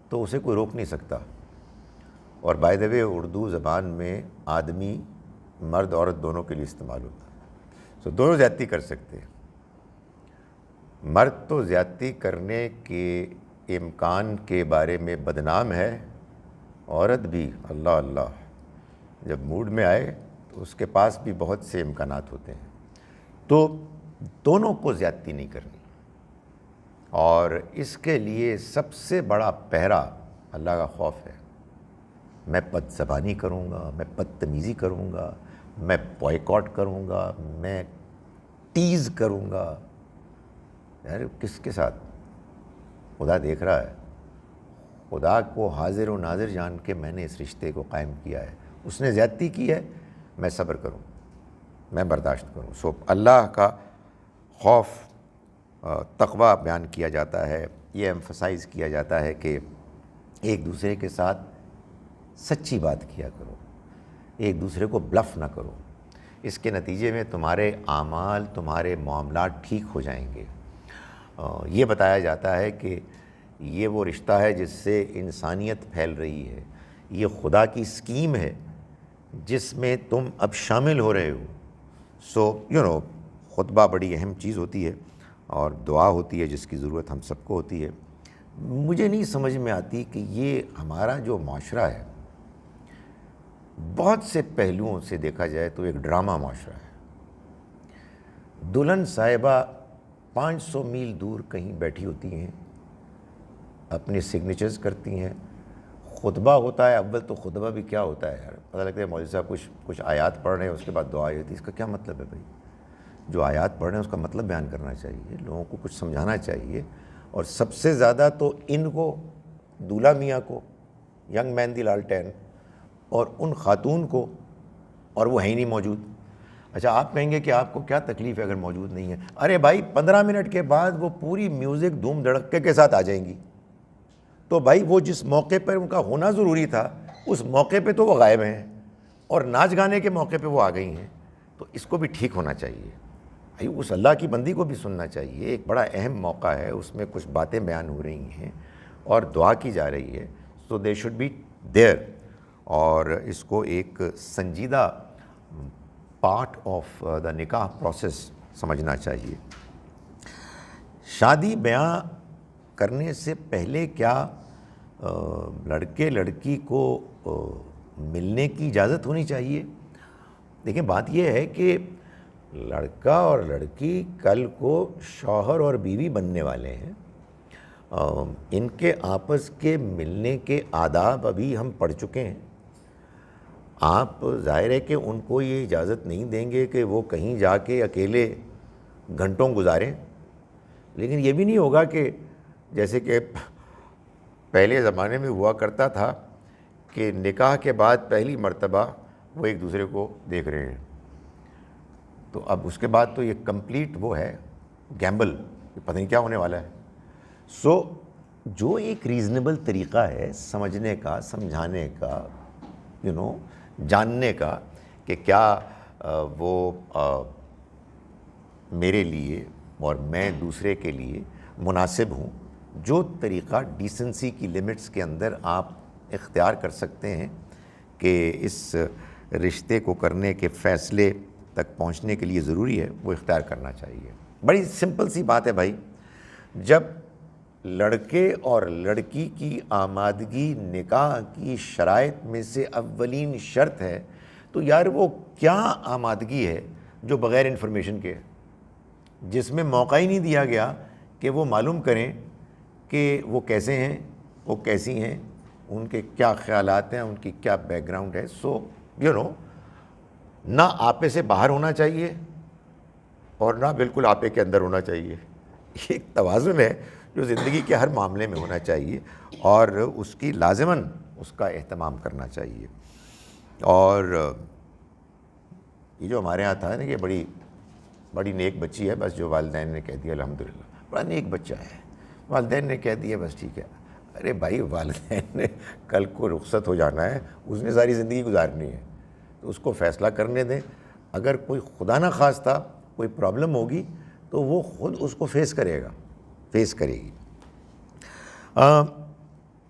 تو اسے کوئی روک نہیں سکتا. اور بائی دا وے اردو زبان میں آدمی مرد عورت دونوں کے لیے استعمال ہوتا ہے. سو دونوں زیادتی کر سکتے ہیں. مرد تو زیادتی کرنے کے امکان کے بارے میں بدنام ہے، عورت بھی اللہ اللہ جب موڈ میں آئے تو اس کے پاس بھی بہت سے امکانات ہوتے ہیں. تو دونوں کو زیادتی نہیں کرنی، اور اس کے لیے سب سے بڑا پہرا اللہ کا خوف ہے. میں بد زبانی کروں گا، میں بدتمیزی کروں گا، میں بوائیکاٹ کروں گا، میں ٹیز کروں گا. یار کس کے ساتھ؟ خدا دیکھ رہا ہے. خدا کو حاضر و ناظر جان کے میں نے اس رشتے کو قائم کیا ہے. اس نے زیادتی کی ہے، میں صبر کروں، میں برداشت کروں. سو اللہ کا خوف، تقوی بیان کیا جاتا ہے. یہ ایمفسائز کیا جاتا ہے کہ ایک دوسرے کے ساتھ سچی بات کیا کرو، ایک دوسرے کو بلف نہ کرو. اس کے نتیجے میں تمہارے اعمال، تمہارے معاملات ٹھیک ہو جائیں گے. یہ بتایا جاتا ہے کہ یہ وہ رشتہ ہے جس سے انسانیت پھیل رہی ہے. یہ خدا کی اسکیم ہے جس میں تم اب شامل ہو رہے ہو. سو خطبہ بڑی اہم چیز ہوتی ہے، اور دعا ہوتی ہے جس کی ضرورت ہم سب کو ہوتی ہے. مجھے نہیں سمجھ میں آتی کہ یہ ہمارا جو معاشرہ ہے بہت سے پہلوؤں سے دیکھا جائے تو ایک ڈرامہ معاشرہ ہے. دلہن صاحبہ 500 میل دور کہیں بیٹھی ہوتی ہیں، اپنے سگنیچرز کرتی ہیں، خطبہ ہوتا ہے. اول تو خطبہ بھی کیا ہوتا ہے یار، پتہ لگتا ہے مولوی صاحب کچھ آیات پڑھ رہے ہیں، اس کے بعد دعا ہوتی ہے. اس کا کیا مطلب ہے بھائی؟ جو آیات پڑھ رہے ہیں اس کا مطلب بیان کرنا چاہیے، لوگوں کو کچھ سمجھانا چاہیے. اور سب سے زیادہ تو ان کو، دولہا میاں کو، ینگ مہندی لالٹین، اور ان خاتون کو، اور وہ ہے ہی نہیں موجود. اچھا آپ کہیں گے کہ آپ کو کیا تکلیف ہے اگر موجود نہیں ہے؟ ارے بھائی 15 منٹ کے بعد وہ پوری میوزک دھوم دھڑکے کے ساتھ آ جائیں گی. تو بھائی وہ جس موقع پر ان کا ہونا ضروری تھا اس موقع پہ تو وہ غائب ہیں، اور ناچ گانے کے موقع پہ وہ آ گئی ہیں. تو اس کو بھی ٹھیک ہونا چاہیے بھائی، اس اللہ کی بندی کو بھی سننا چاہیے. ایک بڑا اہم موقع ہے، اس میں کچھ باتیں بیان ہو رہی ہیں اور دعا کی جا رہی ہے. سو دے شوڈ بی دیئر. اور اس کو ایک سنجیدہ پارٹ آف دا نکاح پروسیس سمجھنا چاہیے. شادی بیاں کرنے سے پہلے کیا لڑکے لڑکی کو ملنے کی اجازت ہونی چاہیے؟ دیکھیں بات یہ ہے کہ لڑکا اور لڑکی کل کو شوہر اور بیوی بننے والے ہیں. ان کے آپس کے ملنے کے آداب ابھی ہم پڑھ چکے ہیں. آپ ظاہر ہے کہ ان کو یہ اجازت نہیں دیں گے کہ وہ کہیں جا کے اکیلے گھنٹوں گزاریں، لیکن یہ بھی نہیں ہوگا کہ جیسے کہ پہلے زمانے میں ہوا کرتا تھا کہ نکاح کے بعد پہلی مرتبہ وہ ایک دوسرے کو دیکھ رہے ہیں. تو اب اس کے بعد تو یہ کمپلیٹ وہ ہے گیمبل، پتہ نہیں کیا ہونے والا ہے. سو جو ایک ریزنیبل طریقہ ہے سمجھنے کا، سمجھانے کا، جاننے کا کہ کیا وہ میرے لیے اور میں دوسرے کے لیے مناسب ہوں، جو طریقہ ڈیسنسی کی لمٹس کے اندر آپ اختیار کر سکتے ہیں کہ اس رشتے کو کرنے کے فیصلے تک پہنچنے کے لیے ضروری ہے، وہ اختیار کرنا چاہیے. بڑی سمپل سی بات ہے بھائی. جب لڑکے اور لڑکی کی آمادگی نکاح کی شرائط میں سے اولین شرط ہے، تو یار وہ کیا آمادگی ہے جو بغیر انفارمیشن کے، جس میں موقع ہی نہیں دیا گیا کہ وہ معلوم کریں کہ وہ کیسے ہیں، وہ کیسی ہیں، ان کے کیا خیالات ہیں، ان کی کیا بیک گراؤنڈ ہے. سو نہ آپے سے باہر ہونا چاہیے اور نہ بالکل آپے کے اندر ہونا چاہیے. یہ ایک توازن ہے جو زندگی کے ہر معاملے میں ہونا چاہیے، اور اس کی لازماً اس کا اہتمام کرنا چاہیے. اور یہ جو ہمارے ہاں تھا نا کہ بڑی نیک بچی ہے، بس جو والدین نے کہہ دیا الحمدللہ بڑا نیک بچہ ہے، والدین نے کہہ دیا بس ٹھیک ہے. ارے بھائی والدین نے کل کو رخصت ہو جانا ہے، اس نے ساری زندگی گزارنی ہے، تو اس کو فیصلہ کرنے دیں. اگر کوئی خدا نہ خواستہ کوئی پرابلم ہوگی تو وہ خود اس کو فیس کرے گی.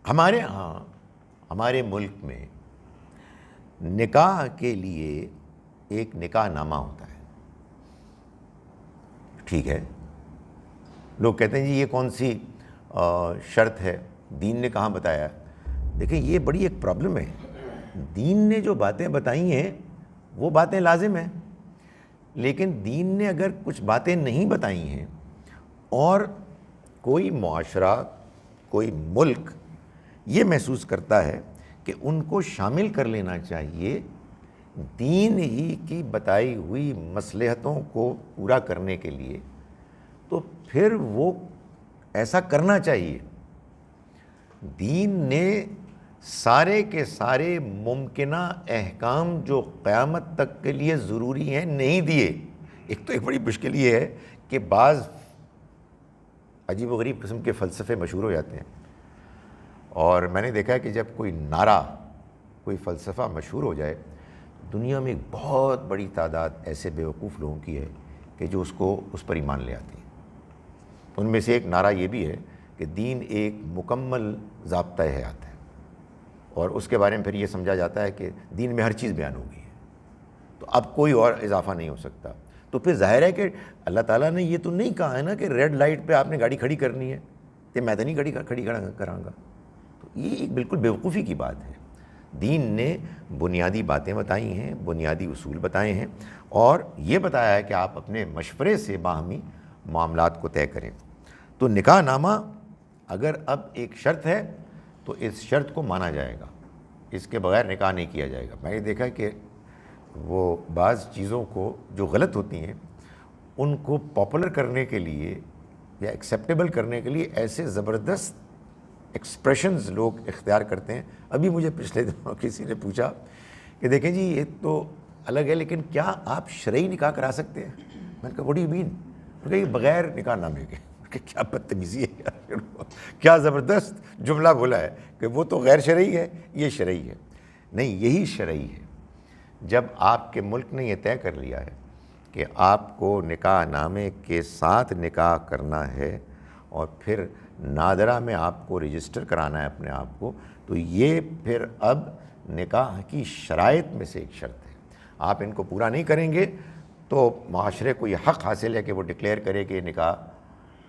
ہمارے ہاں، ہمارے ملک میں نکاح کے لیے ایک نکاح نامہ ہوتا ہے. ٹھیک ہے، لوگ کہتے ہیں جی یہ کون سی شرط ہے، دین نے کہاں بتایا؟ دیکھیں یہ بڑی ایک پرابلم ہے. دین نے جو باتیں بتائی ہیں وہ باتیں لازم ہیں، لیکن دین نے اگر کچھ باتیں نہیں بتائی ہیں اور کوئی معاشرہ، کوئی ملک یہ محسوس کرتا ہے کہ ان کو شامل کر لینا چاہیے دین ہی کی بتائی ہوئی مصلحتوں کو پورا کرنے کے لیے، تو پھر وہ ایسا کرنا چاہیے. دین نے سارے کے سارے ممکنہ احکام جو قیامت تک کے لیے ضروری ہیں نہیں دیے. ایک بڑی مشکل یہ ہے کہ بعض عجیب و غریب قسم کے فلسفے مشہور ہو جاتے ہیں، اور میں نے دیکھا ہے کہ جب کوئی نعرہ، کوئی فلسفہ مشہور ہو جائے، دنیا میں ایک بہت بڑی تعداد ایسے بیوقوف لوگوں کی ہے کہ جو اس پر ایمان لے آتے ہیں. ان میں سے ایک نعرہ یہ بھی ہے کہ دین ایک مکمل ضابطۂ حیات ہے، اور اس کے بارے میں پھر یہ سمجھا جاتا ہے کہ دین میں ہر چیز بیان ہو گئی ہے، تو اب کوئی اور اضافہ نہیں ہو سکتا. تو پھر ظاہر ہے کہ اللہ تعالیٰ نے یہ تو نہیں کہا ہے نا کہ ریڈ لائٹ پہ آپ نے گاڑی کھڑی کرنی ہے، کہ میں تو نہیں گاڑی کھڑی کراں گا. تو یہ ایک بالکل بیوقوفی کی بات ہے. دین نے بنیادی باتیں بتائی ہیں، بنیادی اصول بتائے ہیں، اور یہ بتایا ہے کہ آپ اپنے مشورے سے باہمی معاملات کو طے کریں۔ تو نکاح نامہ اگر اب ایک شرط ہے تو اس شرط کو مانا جائے گا، اس کے بغیر نکاح نہیں کیا جائے گا۔ میں نے دیکھا کہ وہ بعض چیزوں کو جو غلط ہوتی ہیں ان کو پاپولر کرنے کے لیے یا ایکسیپٹیبل کرنے کے لیے ایسے زبردست ایکسپریشنز لوگ اختیار کرتے ہیں۔ ابھی مجھے پچھلے دنوں کسی نے پوچھا کہ دیکھیں جی یہ تو الگ ہے لیکن کیا آپ شرعی نکاح کرا سکتے ہیں؟ میں نے کہا واٹ ڈو یو مین؟ میں نے کہا یہ بغیر نکاح نامے کے۔ کہ کیا بدتمیزی ہے یار، کیا زبردست جملہ بولا ہے کہ وہ تو غیر شرعی ہے، یہ شرعی ہے۔ نہیں، یہی شرعی ہے۔ جب آپ کے ملک نے یہ طے کر لیا ہے کہ آپ کو نکاح نامے کے ساتھ نکاح کرنا ہے اور پھر نادرہ میں آپ کو رجسٹر کرانا ہے اپنے آپ کو، تو یہ پھر اب نکاح کی شرائط میں سے ایک شرط ہے۔ آپ ان کو پورا نہیں کریں گے تو معاشرے کو یہ حق حاصل ہے کہ وہ ڈکلیئر کرے کہ نکاح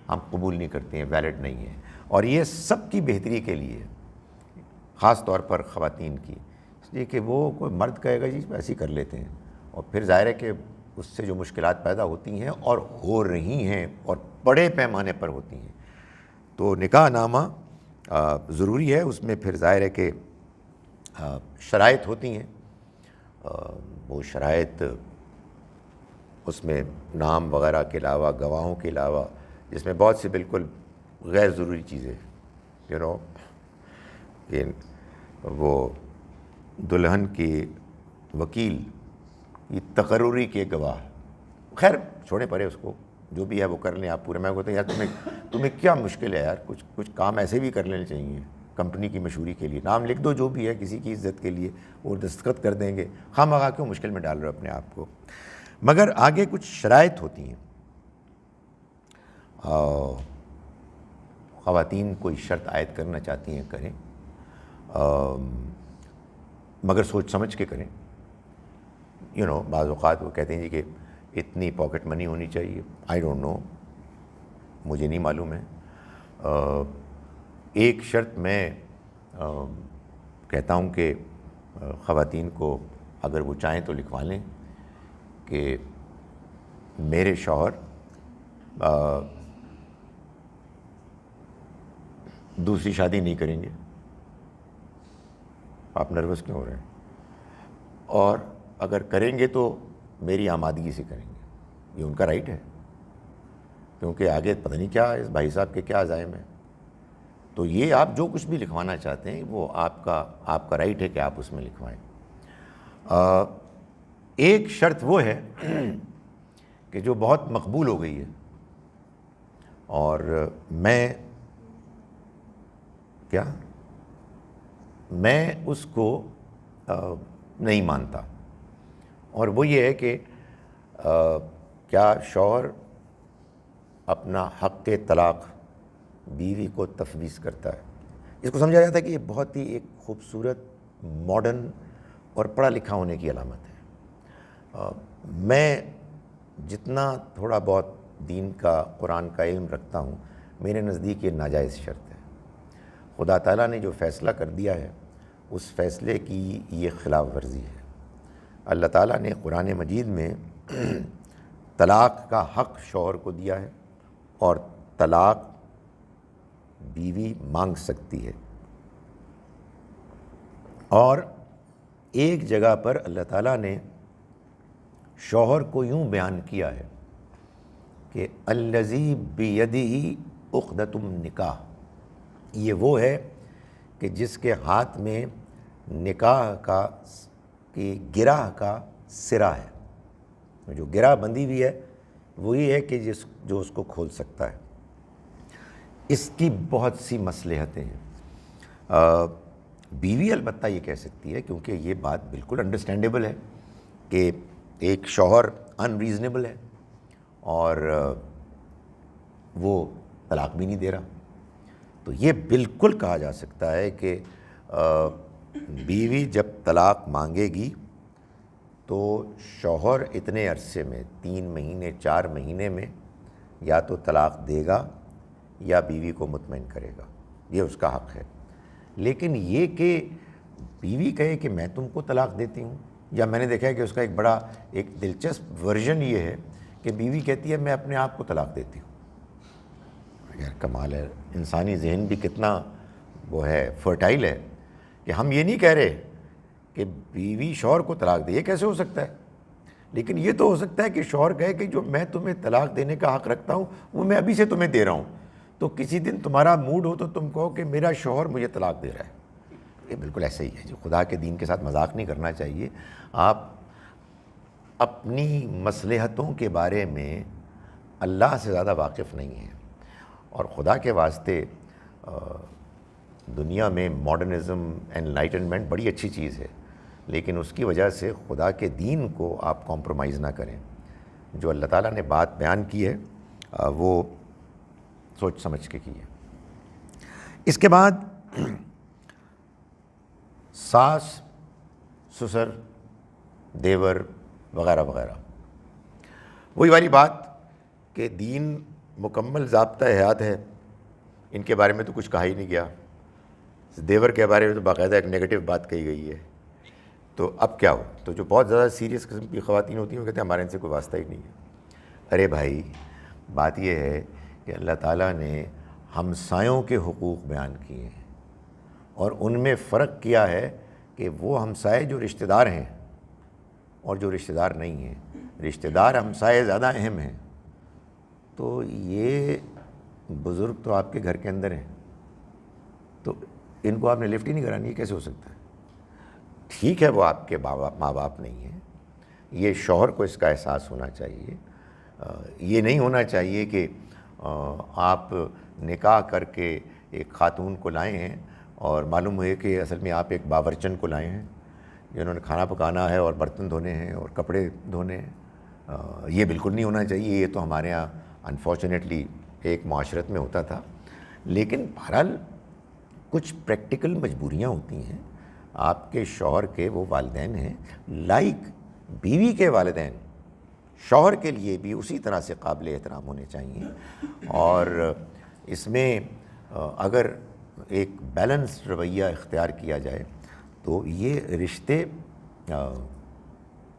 ہم قبول نہیں کرتے ہیں، ویلڈ نہیں ہے۔ اور یہ سب کی بہتری کے لیے، خاص طور پر خواتین کی، اس لیے کہ وہ کوئی مرد کہے گا جی ایسے ہی کر لیتے ہیں، اور پھر ظاہر ہے کہ اس سے جو مشکلات پیدا ہوتی ہیں اور ہو رہی ہیں اور بڑے پیمانے پر ہوتی ہیں۔ تو نکاح نامہ ضروری ہے، اس میں پھر ظاہر ہے کہ شرائط ہوتی ہیں، وہ شرائط اس میں نام وغیرہ کے علاوہ، گواہوں کے علاوہ، جس میں بہت سی بالکل غیر ضروری چیزیں کہ وہ دلہن کی وکیل یہ تقرری کے گواہ، خیر چھوڑے پڑے اس کو، جو بھی ہے وہ کر لیں آپ پورے۔ میں کہتا ہوں یار تمہیں کیا مشکل ہے یار، کچھ کام ایسے بھی کر لینے چاہیے کمپنی کی مشہوری کے لیے، نام لکھ دو جو بھی ہے کسی کی عزت کے لیے، وہ دستخط کر دیں گے، خواہ مخواہ کیوں مشکل میں ڈال رہے ہو اپنے آپ کو۔ مگر آگے کچھ شرائط ہوتی ہیں، خواتین کوئی شرط عائد کرنا چاہتی ہیں کریں، مگر سوچ سمجھ کے کریں۔ بعض اوقات وہ کہتے ہیں جی کہ اتنی پاکٹ منی ہونی چاہیے، آئی ڈونٹ نو، مجھے نہیں معلوم ہے۔ ایک شرط میں کہتا ہوں کہ خواتین کو اگر وہ چاہیں تو لکھوا لیں کہ میرے شوہر دوسری شادی نہیں کریں گے۔ آپ نروس کیوں ہو رہے ہیں؟ اور اگر کریں گے تو میری آمادگی سے کریں گے، یہ ان کا رائٹ ہے، کیونکہ آگے پتہ نہیں کیا اس بھائی صاحب کے کیا عزائم ہیں۔ تو یہ آپ جو کچھ بھی لکھوانا چاہتے ہیں وہ آپ کا رائٹ ہے کہ آپ اس میں لکھوائیں۔ ایک شرط وہ ہے کہ جو بہت مقبول ہو گئی ہے اور میں اس کو نہیں مانتا، اور وہ یہ ہے کہ کیا شوہر اپنا حق طلاق بیوی کو تفویض کرتا ہے؟ اس کو سمجھا جاتا ہے کہ یہ بہت ہی ایک خوبصورت، ماڈرن اور پڑھا لکھا ہونے کی علامت ہے۔ میں جتنا تھوڑا بہت دین کا، قرآن کا علم رکھتا ہوں، میرے نزدیک یہ ناجائز شرط ہے۔ خدا تعالیٰ نے جو فیصلہ کر دیا ہے اس فیصلے کی یہ خلاف ورزی ہے۔ اللہ تعالیٰ نے قرآن مجید میں طلاق کا حق شوہر کو دیا ہے، اور طلاق بیوی مانگ سکتی ہے، اور ایک جگہ پر اللہ تعالیٰ نے شوہر کو یوں بیان کیا ہے کہ الذی بیدہ عقدۃ النکاح، یہ وہ ہے کہ جس کے ہاتھ میں نکاح کا گرہ کا سرا ہے، جو گرہ بندی ہوئی ہے وہی ہے کہ جو اس کو کھول سکتا ہے۔ اس کی بہت سی مصلحتیں ہیں۔ بیوی البتہ یہ کہہ سکتی ہے، کیونکہ یہ بات بالکل انڈرسٹینڈیبل ہے کہ ایک شوہر ان ریزنیبل ہے اور وہ طلاق بھی نہیں دے رہا، تو یہ بالکل کہا جا سکتا ہے کہ بیوی جب طلاق مانگے گی تو شوہر اتنے عرصے میں 3 مہینے 4 مہینے میں یا تو طلاق دے گا یا بیوی کو مطمئن کرے گا، یہ اس کا حق ہے۔ لیکن یہ کہ بیوی کہے کہ میں تم کو طلاق دیتی ہوں، یا میں نے دیکھا ہے کہ اس کا ایک بڑا ایک دلچسپ ورژن یہ ہے کہ بیوی کہتی ہے میں اپنے آپ کو طلاق دیتی ہوں. یار کمال ہے, انسانی ذہن بھی کتنا وہ ہے, فرٹائل ہے, کہ ہم یہ نہیں کہہ رہے کہ بیوی شوہر کو طلاق دے, یہ کیسے ہو سکتا ہے؟ لیکن یہ تو ہو سکتا ہے کہ شوہر کہے کہ جو میں تمہیں طلاق دینے کا حق رکھتا ہوں وہ میں ابھی سے تمہیں دے رہا ہوں, تو کسی دن تمہارا موڈ ہو تو تم کہو کہ میرا شوہر مجھے طلاق دے رہا ہے. یہ بالکل ایسا ہی ہے. جو خدا کے دین کے ساتھ مذاق نہیں کرنا چاہیے. آپ اپنی مصلحتوں کے بارے میں اللہ سے زیادہ واقف نہیں ہیں, اور خدا کے واسطے دنیا میں ماڈرنزم انلائٹنمنٹ بڑی اچھی چیز ہے, لیکن اس کی وجہ سے خدا کے دین کو آپ کمپرومائز نہ کریں. جو اللہ تعالیٰ نے بات بیان کی ہے وہ سوچ سمجھ کے کی ہے. اس کے بعد ساس, سسر, دیور وغیرہ وغیرہ, وہی والی بات کہ دین مکمل ضابطہ حیات ہے, ان کے بارے میں تو کچھ کہا ہی نہیں گیا. دیور کے بارے میں تو باقاعدہ ایک نیگیٹو بات کہی گئی ہے. تو اب کیا ہو, تو جو بہت زیادہ سیریس قسم کی خواتین ہوتی ہیں وہ کہتے ہیں ہمارے ان سے کوئی واسطہ ہی نہیں ہے. ارے بھائی, بات یہ ہے کہ اللہ تعالیٰ نے ہمسایوں کے حقوق بیان کیے ہیں, اور ان میں فرق کیا ہے کہ وہ ہمسائے جو رشتہ دار ہیں اور جو رشتہ دار نہیں ہیں. رشتہ دار ہمسائے زیادہ اہم ہیں. تو یہ بزرگ تو آپ کے گھر کے اندر ہیں, تو ان کو آپ نے لفٹ ہی نہیں کرانی, یہ کیسے ہو سکتا ہے؟ ٹھیک ہے وہ آپ کے ماں باپ نہیں ہیں, یہ شوہر کو اس کا احساس ہونا چاہیے. یہ نہیں ہونا چاہیے کہ آپ نکاح کر کے ایک خاتون کو لائے ہیں اور معلوم ہوئے کہ اصل میں آپ ایک باورچن کو لائے ہیں جنہوں نے کھانا پکانا ہے اور برتن دھونے ہیں اور کپڑے دھونے ہیں. یہ بالکل نہیں ہونا چاہیے. یہ تو ہمارے ہاں انفارچونیٹلی ایک معاشرت میں ہوتا تھا. لیکن بہرحال کچھ پریکٹیکل مجبوریاں ہوتی ہیں. آپ کے شوہر کے وہ والدین ہیں, لائک بیوی کے والدین شوہر کے لیے بھی اسی طرح سے قابل احترام ہونے چاہیے. اور اس میں اگر ایک بیلنس رویہ اختیار کیا جائے تو یہ رشتے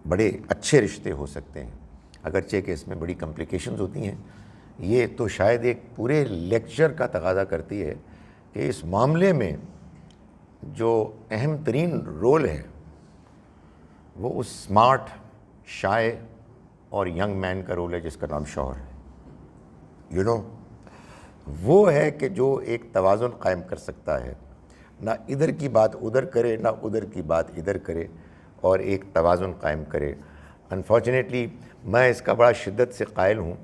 بڑے اچھے رشتے ہو سکتے ہیں, اگرچہ کہ اس میں بڑی کمپلیکیشنز ہوتی ہیں. یہ تو شاید ایک پورے لیکچر کا تقاضا کرتی ہے کہ اس معاملے میں جو اہم ترین رول ہے وہ اس اسمارٹ, شائع اور ینگ مین کا رول ہے جس کا نام شوہر ہے. وہ ہے کہ جو ایک توازن قائم کر سکتا ہے, نہ ادھر کی بات ادھر کرے نہ ادھر کی بات ادھر کرے, اور ایک توازن قائم کرے. انفارچونیٹلی میں اس کا بڑا شدت سے قائل ہوں,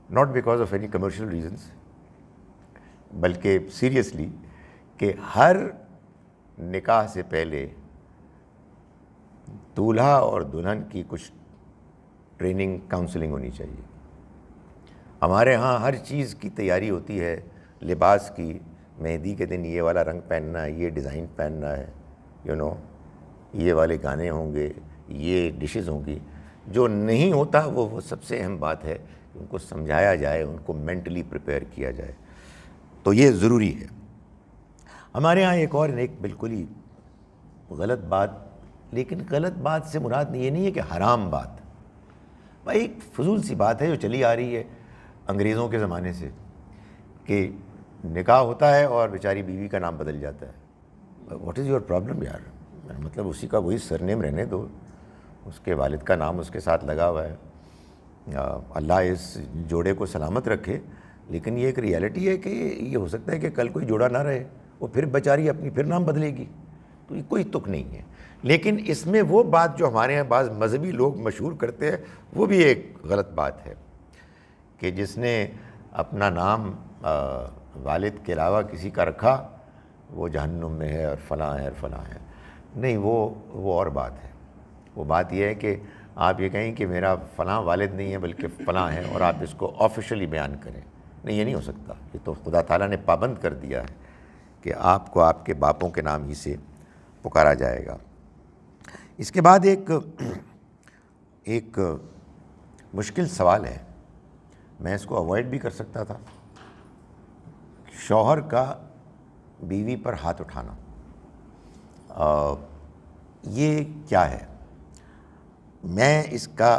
not because of any commercial reasons, بلکہ سیریسلی, کہ ہر نکاح سے پہلے دولہا اور دلہن کی کچھ ٹریننگ کاؤنسلنگ ہونی چاہیے. ہمارے ہاں ہر چیز کی تیاری ہوتی ہے, لباس کی, مہندی کے دن یہ والا رنگ پہننا ہے, یہ ڈیزائن پہننا ہے, یہ والے گانے ہوں گے, یہ ڈشز ہوں گی. جو نہیں ہوتا وہ سب سے اہم بات ہے کہ ان کو سمجھایا جائے, ان کو مینٹلی پریپیئر کیا جائے. تو یہ ضروری ہے. ہمارے ہاں ایک اور بالکل ہی غلط بات, لیکن غلط بات سے مراد یہ نہیں ہے کہ حرام بات, بھائی ایک فضول سی بات ہے جو چلی آ رہی ہے انگریزوں کے زمانے سے, کہ نکاح ہوتا ہے اور بیچاری بیوی کا نام بدل جاتا ہے. واٹ از یور پرابلم یار؟ مطلب اسی کا وہی سرنیم رہنے دو, اس کے والد کا نام اس کے ساتھ لگا ہوا ہے. اللہ اس جوڑے کو سلامت رکھے, لیکن یہ ایک ریالٹی ہے کہ یہ ہو سکتا ہے کہ کل کوئی جوڑا نہ رہے, وہ پھر بیچاری اپنی پھر نام بدلے گی. تو یہ کوئی تک نہیں ہے. لیکن اس میں وہ بات جو ہمارے یہاں بعض مذہبی لوگ مشہور کرتے ہیں وہ بھی ایک غلط بات ہے, کہ جس نے اپنا نام والد کے علاوہ کسی کا رکھا وہ جہنم میں ہے اور فلاں ہے اور فلاں ہے. نہیں, وہ اور بات ہے. وہ بات یہ ہے کہ آپ یہ کہیں کہ میرا فلاں والد نہیں ہے بلکہ فلاں ہے, اور آپ اس کو آفیشلی بیان کریں. نہیں, یہ نہیں ہو سکتا. یہ تو خدا تعالیٰ نے پابند کر دیا ہے کہ آپ کو آپ کے باپوں کے نام ہی سے پکارا جائے گا. اس کے بعد ایک مشکل سوال ہے, میں اس کو اوائڈ بھی کر سکتا تھا, شوہر کا بیوی پر ہاتھ اٹھانا. یہ کیا ہے؟ میں اس کا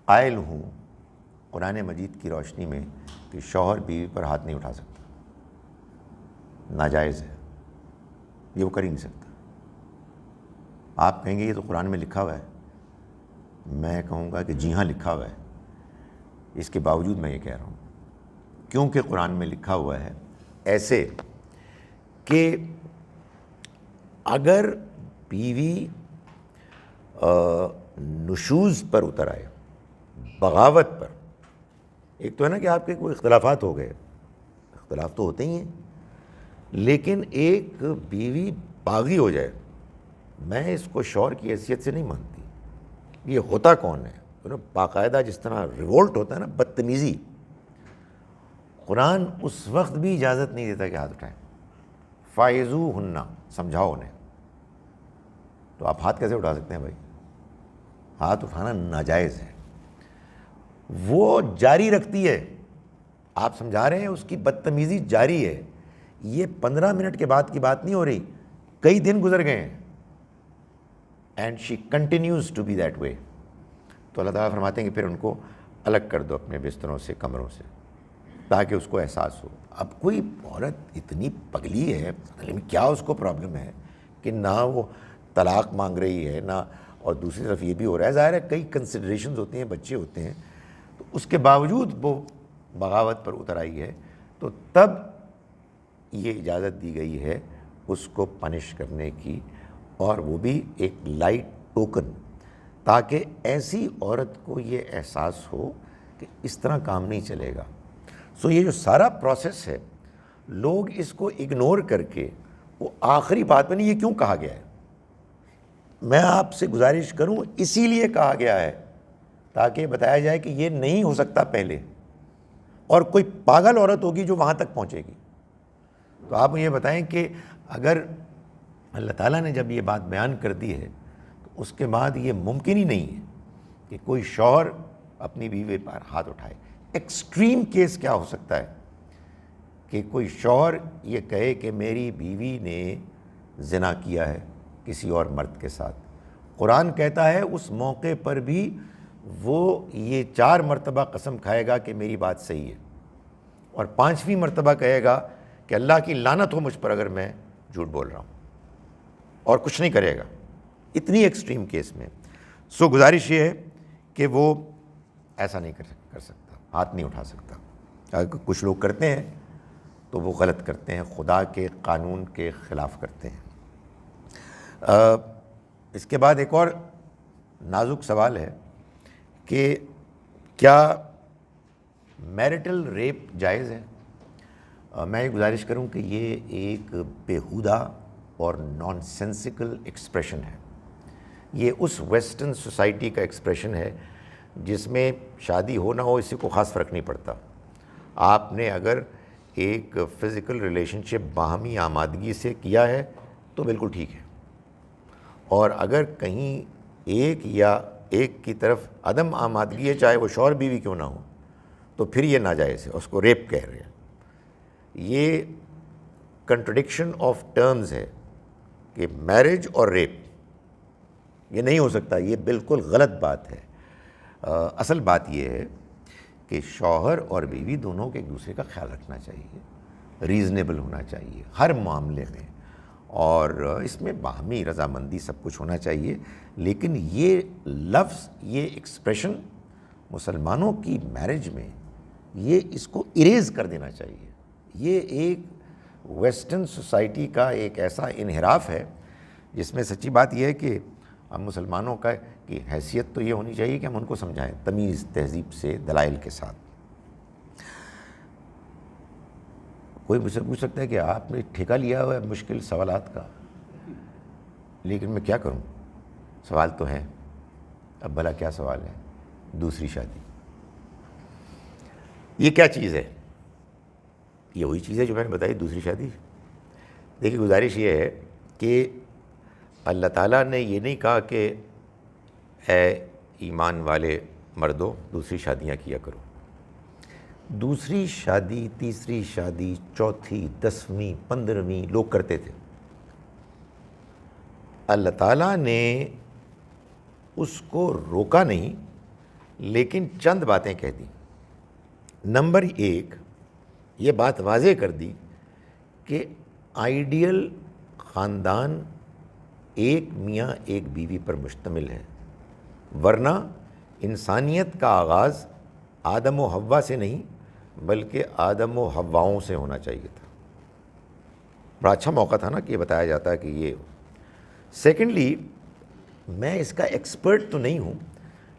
قائل ہوں قرآن مجید کی روشنی میں کہ شوہر بیوی پر ہاتھ نہیں اٹھا سکتا، ناجائز ہے، یہ وہ کر ہی نہیں سکتا۔ آپ کہیں گے یہ تو قرآن میں لکھا ہوا ہے، میں کہوں گا کہ جی ہاں لکھا ہوا ہے، اس کے باوجود میں یہ کہہ رہا ہوں کیونکہ قرآن میں لکھا ہوا ہے ایسے کہ اگر بیوی نشوز پر اتر آئے، بغاوت پر، ایک تو ہے نا کہ آپ کے کوئی اختلافات ہو گئے، اختلاف تو ہوتے ہی ہیں، لیکن ایک بیوی باغی ہو جائے، میں اس کو شوہر کی حیثیت سے نہیں مانتی۔ یہ ہوتا کون ہے؟ باقاعدہ جس طرح ریولٹ ہوتا ہے نا، بدتمیزی، قرآن اس وقت بھی اجازت نہیں دیتا کہ ہاتھ اٹھائیں۔ فائزوہن، سمجھاؤ انہیں۔ تو آپ ہاتھ کیسے اٹھا سکتے ہیں بھائی؟ ہاتھ اٹھانا ناجائز ہے، وہ جاری رکھتی ہے، آپ سمجھا رہے ہیں، اس کی بدتمیزی جاری ہے۔ یہ 15 منٹ کے بعد کی بات نہیں ہو رہی، کئی دن گزر گئے ہیں، and she continues to be that way. تو اللہ تعالیٰ فرماتے ہیں کہ پھر ان کو الگ کر دو اپنے بستروں سے، کمروں سے، تاکہ اس کو احساس ہو۔ اب کوئی عورت اتنی پگلی ہے، کیا اس کو پرابلم ہے کہ نہ وہ طلاق مانگ رہی ہے، نہ، اور دوسری طرف یہ بھی ہو رہا ہے، ظاہر ہے کئی کنسیڈریشنز ہوتے ہیں، بچے ہوتے ہیں، تو اس کے باوجود وہ بغاوت پر اتر آئی ہے، تو تب یہ اجازت دی گئی ہے اس کو پنش کرنے کی، اور وہ بھی ایک لائٹ ٹوکن، تاکہ ایسی عورت کو یہ احساس ہو کہ اس طرح کام نہیں چلے گا۔ سو یہ جو سارا پروسیس ہے، لوگ اس کو اگنور کر کے وہ آخری بات میں نہیں، یہ کیوں کہا گیا ہے؟ میں آپ سے گزارش کروں، اسی لیے کہا گیا ہے تاکہ بتایا جائے کہ یہ نہیں ہو سکتا پہلے، اور کوئی پاگل عورت ہوگی جو وہاں تک پہنچے گی۔ تو آپ مجھے بتائیں کہ اگر اللہ تعالیٰ نے جب یہ بات بیان کر دی ہے تو اس کے بعد یہ ممکن ہی نہیں ہے کہ کوئی شوہر اپنی بیوی پر ہاتھ اٹھائے۔ ایکسٹریم کیس کیا ہو سکتا ہے کہ کوئی شوہر یہ کہے کہ میری بیوی نے زنا کیا ہے کسی اور مرد کے ساتھ، قرآن کہتا ہے اس موقع پر بھی وہ یہ 4 مرتبہ قسم کھائے گا کہ میری بات صحیح ہے، اور 5ویں مرتبہ کہے گا کہ اللہ کی لعنت ہو مجھ پر اگر میں جھوٹ بول رہا ہوں، اور کچھ نہیں کرے گا، اتنی ایکسٹریم کیس میں۔ سو گزارش یہ ہے کہ وہ ایسا نہیں کر سکتا، ہاتھ نہیں اٹھا سکتا۔ اگر کچھ لوگ کرتے ہیں تو وہ غلط کرتے ہیں، خدا کے قانون کے خلاف کرتے ہیں۔ اس کے بعد ایک اور نازک سوال ہے کہ کیا میرٹل ریپ جائز ہے؟ میں یہ گزارش کروں کہ یہ ایک بیہودہ اور نان سینسیکل ایکسپریشن ہے۔ یہ اس ویسٹرن سوسائٹی کا ایکسپریشن ہے جس میں شادی ہو نہ ہو اسی کو خاص فرق نہیں پڑتا۔ آپ نے اگر ایک فزیکل ریلیشن شپ باہمی آمادگی سے کیا ہے تو بالکل ٹھیک ہے، اور اگر کہیں ایک یا ایک کی طرف عدم آمادگی ہے، چاہے وہ شوہر بیوی کیوں نہ ہو، تو پھر یہ ناجائز ہے، اس کو ریپ کہہ رہے ہیں۔ یہ کنٹرڈکشن آف ٹرمز ہے کہ میرج اور ریپ یہ نہیں ہو سکتا، یہ بالکل غلط بات ہے۔ اصل بات یہ ہے کہ شوہر اور بیوی دونوں کے ایک دوسرے کا خیال رکھنا چاہیے، ریزنیبل ہونا چاہیے ہر معاملے میں، اور اس میں باہمی رضامندی سب کچھ ہونا چاہیے۔ لیکن یہ لفظ، یہ ایکسپریشن مسلمانوں کی میرج میں یہ اس کو اریز کر دینا چاہیے۔ یہ ایک ویسٹرن سوسائٹی کا ایک ایسا انحراف ہے جس میں سچی بات یہ ہے کہ ہم مسلمانوں کا کی حیثیت تو یہ ہونی چاہیے کہ ہم ان کو سمجھائیں تمیز تہذیب سے، دلائل کے ساتھ۔ کوئی مجھ سے پوچھ سکتا ہے کہ آپ نے ٹھیکہ لیا ہوا ہے مشکل سوالات کا، لیکن میں کیا کروں، سوال تو ہیں۔ اب بھلا کیا سوال ہے؟ دوسری شادی یہ کیا چیز ہے؟ یہ وہی چیز ہے جو میں نے بتائی، دوسری شادی۔ دیکھیے گزارش یہ ہے کہ اللہ تعالیٰ نے یہ نہیں کہا کہ اے ایمان والے مردوں دوسری شادیاں کیا کرو۔ دوسری شادی، تیسری شادی، چوتھی، 10ویں، 15ویں لوگ کرتے تھے۔ اللہ تعالیٰ نے اس کو روکا نہیں، لیکن چند باتیں کہہ دیں. نمبر 1 یہ بات واضح کر دی کہ آئیڈیل خاندان ایک میاں ایک بیوی پر مشتمل ہے، ورنہ انسانیت کا آغاز آدم و حوا سے نہیں بلکہ آدم و حواؤں سے ہونا چاہیے تھا. بڑا اچھا موقع تھا نا کہ یہ بتایا جاتا ہے کہ یہ. سیکنڈلی، میں اس کا ایکسپرٹ تو نہیں ہوں،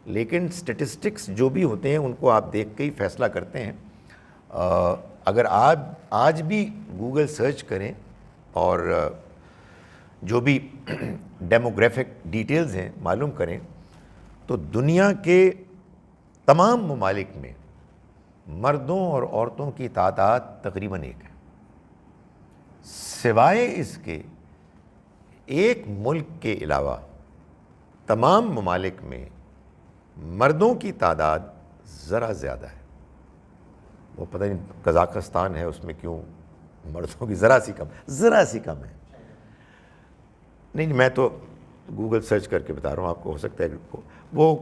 لیکن سٹیٹسٹکس جو بھی ہوتے ہیں ان کو آپ دیکھ کے ہی فیصلہ کرتے ہیں. اگر آپ آج بھی گوگل سرچ کریں اور جو بھی ڈیموگرافک ڈیٹیلز ہیں معلوم کریں تو دنیا کے تمام ممالک میں مردوں اور عورتوں کی تعداد تقریباً ایک ہے، سوائے اس کے ایک ملک کے علاوہ تمام ممالک میں مردوں کی تعداد ذرا زیادہ ہے. وہ پتہ نہیں قزاقستان ہے، اس میں کیوں مردوں کی ذرا سی کم ہے. نہیں، میں تو گوگل سرچ کر کے بتا رہا ہوں آپ کو، ہو سکتا ہے وہ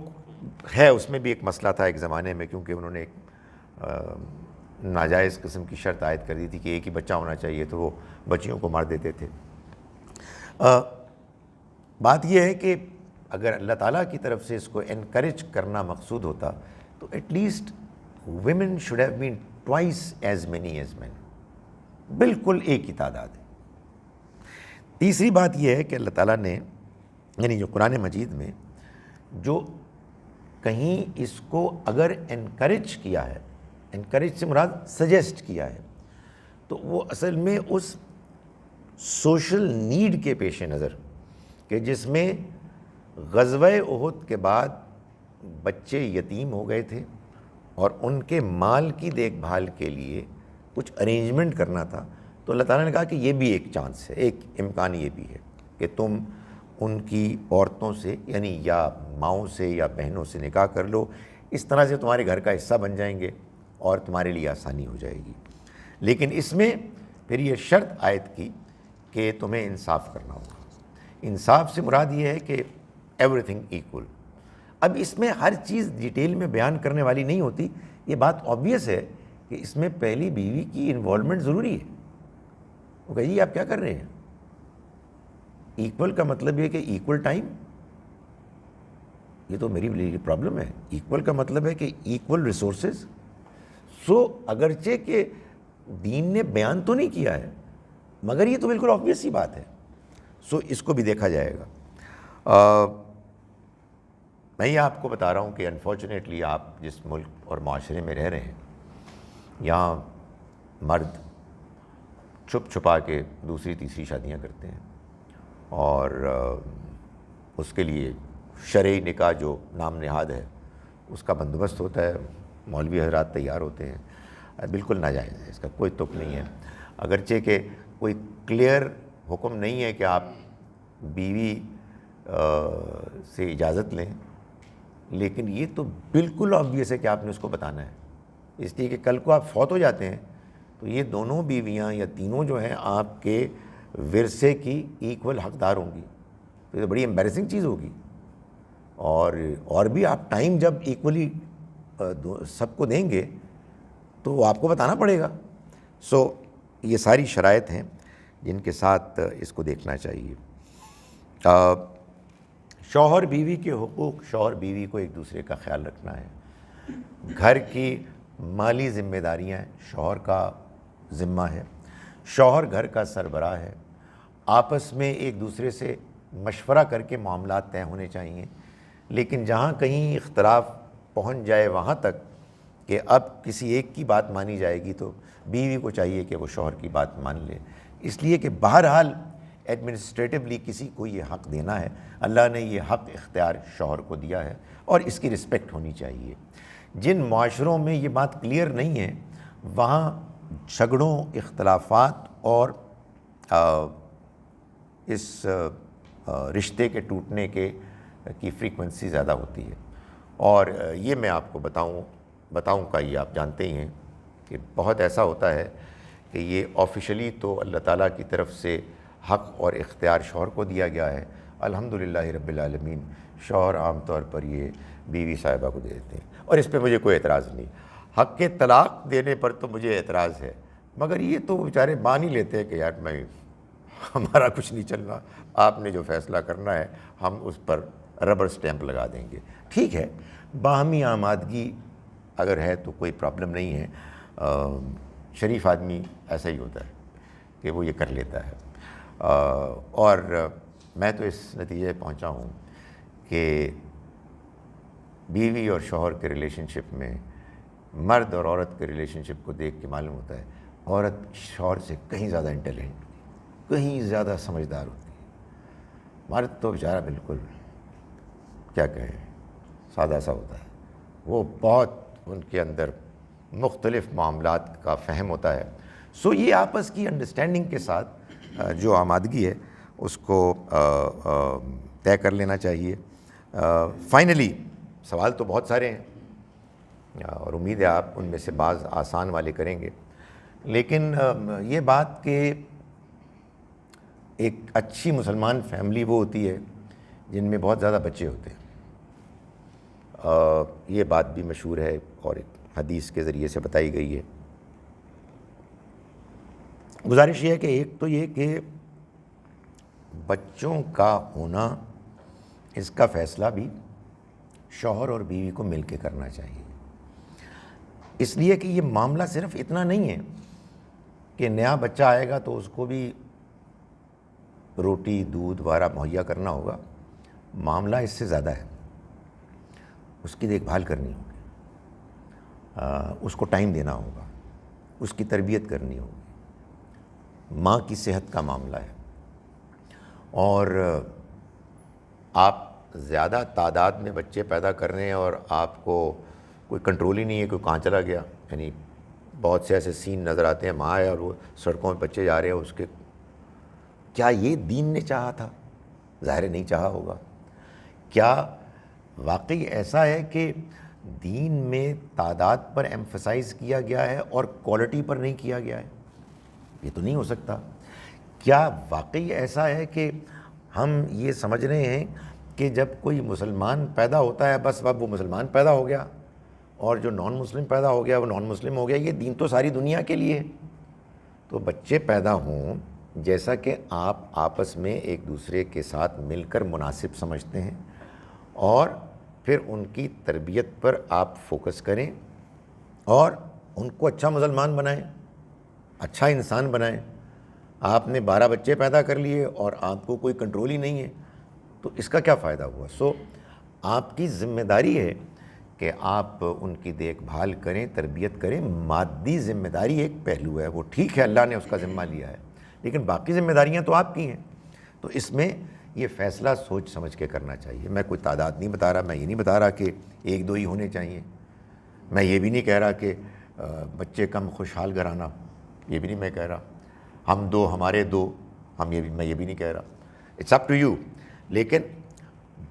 ہے. اس میں بھی ایک مسئلہ تھا ایک زمانے میں، کیونکہ انہوں نے ایک ناجائز قسم کی شرط عائد کر دی تھی کہ ایک ہی بچہ ہونا چاہیے، تو وہ بچیوں کو مار دیتے تھے. بات یہ ہے کہ اگر اللہ تعالیٰ کی طرف سے اس کو انکریج کرنا مقصود ہوتا تو at least women should have been twice as many as men. بالکل ایک ہی تعداد ہے. تیسری بات یہ ہے کہ اللہ تعالیٰ نے یعنی جو قرآن مجید میں جو کہیں اس کو اگر انکریج کیا ہے، انکریج سے مراد سجیسٹ کیا ہے، تو وہ اصل میں اس سوشل نیڈ کے پیش نظر کہ جس میں غزوہ احد کے بعد بچے یتیم ہو گئے تھے اور ان کے مال کی دیکھ بھال کے لیے کچھ ارینجمنٹ کرنا تھا، تو اللہ تعالیٰ نے کہا کہ یہ بھی ایک چانس ہے، ایک امکان یہ بھی ہے کہ تم ان کی عورتوں سے یعنی یا ماؤں سے یا بہنوں سے نکاح کر لو، اس طرح سے تمہارے گھر کا حصہ بن جائیں گے اور تمہارے لیے آسانی ہو جائے گی. لیکن اس میں پھر یہ شرط عائد کی کہ تمہیں انصاف کرنا ہوگا. انصاف سے مراد یہ ہے کہ ایوری تھنگ ایکول. اب اس میں ہر چیز ڈیٹیل میں بیان کرنے والی نہیں ہوتی. یہ بات آبویس ہے کہ اس میں پہلی بیوی کی انوالومنٹ ضروری ہے. وہ کہے جی آپ کیا کر رہے ہیں؟ ایکول کا مطلب یہ کہ ایکول ٹائم، یہ تو میری لیے پرابلم ہے. ایکول کا مطلب ہے کہ ایکول ریسورسز. سو اگرچہ کہ دین نے بیان تو نہیں کیا ہے مگر یہ تو بالکل آبویس ہی بات ہے. سو اس کو بھی دیکھا جائے گا. میں یہ آپ کو بتا رہا ہوں کہ انفارچونیٹلی آپ جس ملک اور معاشرے میں رہ رہے ہیں یہاں مرد چھپ چھپا کے دوسری تیسری شادیاں کرتے ہیں اور اس کے لیے شرعی نکاح جو نام نہاد ہے اس کا بندوبست ہوتا ہے. مولوی حضرات تیار ہوتے ہیں. بالکل ناجائز ہے، اس کا کوئی تک نہیں ہے. اگرچہ کہ کوئی کلیئر حکم نہیں ہے کہ آپ بیوی سے اجازت لیں، لیکن یہ تو بالکل آبویس ہے کہ آپ نے اس کو بتانا ہے. اس لیے کہ کل کو آپ فوت ہو جاتے ہیں تو یہ دونوں بیویاں یا تینوں جو ہیں آپ کے ورثے کی ایکول حقدار ہوں گی. تو یہ بڑی امبیرسنگ چیز ہوگی. اور بھی آپ ٹائم جب ایکولی سب کو دیں گے تو آپ کو بتانا پڑے گا. سو یہ ساری شرائط ہیں جن کے ساتھ اس کو دیکھنا چاہیے. شوہر بیوی کے حقوق. شوہر بیوی کو ایک دوسرے کا خیال رکھنا ہے. گھر کی مالی ذمہ داریاں شوہر کا ذمہ ہے. شوہر گھر کا سربراہ ہے. آپس میں ایک دوسرے سے مشورہ کر کے معاملات طے ہونے چاہیے. لیکن جہاں کہیں اختلاف پہنچ جائے وہاں تک کہ اب کسی ایک کی بات مانی جائے گی تو بیوی کو چاہیے کہ وہ شوہر کی بات مان لے. اس لیے کہ بہرحال ایڈمنسٹریٹولی کسی کو یہ حق دینا ہے. اللہ نے یہ حق اختیار شوہر کو دیا ہے اور اس کی رسپیکٹ ہونی چاہیے. جن معاشروں میں یہ بات کلیئر نہیں ہے وہاں جھگڑوں، اختلافات اور اس رشتے کے ٹوٹنے کی فریکوینسی زیادہ ہوتی ہے. اور یہ میں آپ کو بتاؤں کا یہ آپ جانتے ہی ہیں کہ بہت ایسا ہوتا ہے کہ یہ آفیشلی تو اللہ تعالیٰ کی طرف سے حق اور اختیار شوہر کو دیا گیا ہے الحمدللہ رب العالمین، شوہر عام طور پر یہ بیوی صاحبہ کو دے دیتے ہیں، اور اس پہ مجھے کوئی اعتراض نہیں. حق طلاق دینے پر تو مجھے اعتراض ہے، مگر یہ تو بیچارے مان ہی لیتے ہیں کہ یار میں ہمارا کچھ نہیں چلنا، آپ نے جو فیصلہ کرنا ہے ہم اس پر ربر سٹیمپ لگا دیں گے. ٹھیک ہے، باہمی آمادگی اگر ہے تو کوئی پرابلم نہیں ہے. شریف آدمی ایسا ہی ہوتا ہے کہ وہ یہ کر لیتا ہے. اور میں تو اس نتیجے پہنچا ہوں کہ بیوی اور شوہر کے ریلیشن شپ میں مرد اور عورت کے ریلیشن شپ کو دیکھ کے معلوم ہوتا ہے عورت شوہر سے کہیں زیادہ انٹیلیجنٹ، کہیں زیادہ سمجھدار ہوتی ہے. مرد تو بیچارہ بالکل کیا کہیں سادہ سا ہوتا ہے. وہ بہت ان کے اندر مختلف معاملات کا فہم ہوتا ہے. سو یہ آپس کی انڈرسٹینڈنگ کے ساتھ جو آمادگی ہے اس کو طے کر لینا چاہیے. فائنلی سوال تو بہت سارے ہیں اور امید ہے آپ ان میں سے بعض آسان والے کریں گے، لیکن یہ بات کہ ایک اچھی مسلمان فیملی وہ ہوتی ہے جن میں بہت زیادہ بچے ہوتے ہیں. یہ بات بھی مشہور ہے اور ایک حدیث کے ذریعے سے بتائی گئی ہے. گزارش یہ ہے کہ ایک تو یہ کہ بچوں کا ہونا اس کا فیصلہ بھی شوہر اور بیوی کو مل کے کرنا چاہیے، اس لیے کہ یہ معاملہ صرف اتنا نہیں ہے کہ نیا بچہ آئے گا تو اس کو بھی روٹی دودھ وغیرہ مہیا کرنا ہوگا. معاملہ اس سے زیادہ ہے. اس کی دیکھ بھال کرنی ہوگی، اس کو ٹائم دینا ہوگا، اس کی تربیت کرنی ہوگی. ماں کی صحت کا معاملہ ہے، اور آپ زیادہ تعداد میں بچے پیدا کر رہے ہیں اور آپ کو کوئی کنٹرول ہی نہیں ہے کہ کہاں چلا گیا. یعنی بہت سے ایسے سین نظر آتے ہیں، ماں ہے اور وہ سڑکوں میں بچے جا رہے ہیں اس کے. کیا یہ دین نے چاہا تھا؟ ظاہر نہیں چاہا ہوگا. کیا واقعی ایسا ہے کہ دین میں تعداد پر ایمفسائز کیا گیا ہے اور کوالٹی پر نہیں کیا گیا ہے؟ یہ تو نہیں ہو سکتا. کیا واقعی ایسا ہے کہ ہم یہ سمجھ رہے ہیں کہ جب کوئی مسلمان پیدا ہوتا ہے بس اب وہ مسلمان پیدا ہو گیا اور جو نان مسلم پیدا ہو گیا وہ نان مسلم ہو گیا؟ یہ دین تو ساری دنیا کے لیے ہے. تو بچے پیدا ہوں جیسا کہ آپ آپس میں ایک دوسرے کے ساتھ مل کر مناسب سمجھتے ہیں، اور پھر ان کی تربیت پر آپ فوکس کریں اور ان کو اچھا مسلمان بنائیں، اچھا انسان بنائیں. آپ نے 12 بچے پیدا کر لیے اور آپ کو کوئی کنٹرول ہی نہیں ہے تو اس کا کیا فائدہ ہوا؟ سو آپ کی ذمہ داری ہے کہ آپ ان کی دیکھ بھال کریں، تربیت کریں. مادی ذمہ داری ایک پہلو ہے، وہ ٹھیک ہے اللہ نے اس کا ذمہ لیا ہے، لیکن باقی ذمہ داریاں تو آپ کی ہیں. تو اس میں یہ فیصلہ سوچ سمجھ کے کرنا چاہیے. میں کوئی تعداد نہیں بتا رہا، میں یہ نہیں بتا رہا کہ 1-2 ہی ہونے چاہیے. میں یہ بھی نہیں کہہ رہا کہ بچے کم خوشحال گھرانہ، یہ بھی نہیں میں کہہ رہا. ہم 2 ہمارے 2، میں یہ بھی نہیں کہہ رہا. It's up to you. لیکن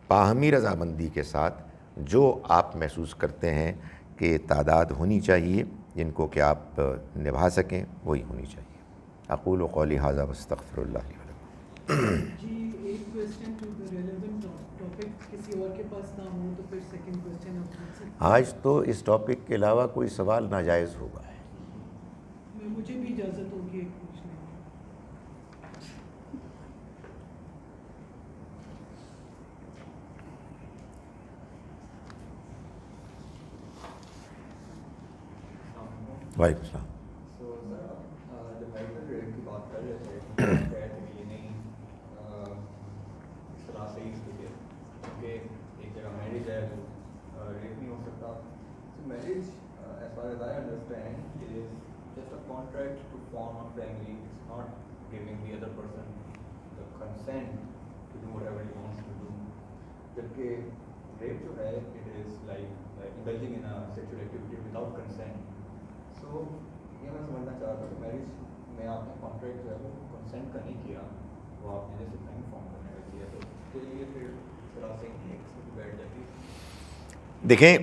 باہمی رضامندی کے ساتھ جو آپ محسوس کرتے ہیں کہ تعداد ہونی چاہیے جن کو کہ آپ نبھا سکیں وہی ہونی چاہیے. اقول قولی ھذا واستغفر اللہ لی ولکم. جی ایک question to the relevant topic کسی اور کے پاس نہ ہو تو پھر سیکنڈ کویسچن آپ پوچھ سکتے ہیں. آج تو اس ٹاپک کے علاوہ کوئی سوال ناجائز ہوگا. مجھے بھی اجازت ہوگی ایک پوچھنے کی. وعلیکم السلام. سو سر جب میرٹل ریٹ کی بات کر رہے تھے کہہ رہے تھے کہ یہ نہیں اس طرح صحیح ہوتی ہے کیونکہ ایک جگہ میرج ہے وہ ریٹ نہیں ہو سکتا. So marriage as far as I understand it is just a contract to form a family. It's not giving the other person the consent to do whatever he wants to do. جبکہ rape جو ہے it is like indulging in sexual activity without consent. تو یہ میں سمجھنا چاہ رہا تھا کہ میرج میں آپ نے کانٹریکٹ جو ہے وہ کنسینٹ کا نہیں کیا، وہ آپ نے جیسے ٹائم فارم کرنے کا کیا، تو اس کے لیے پھر ذرا سے بیٹھ جاتی. دیکھیں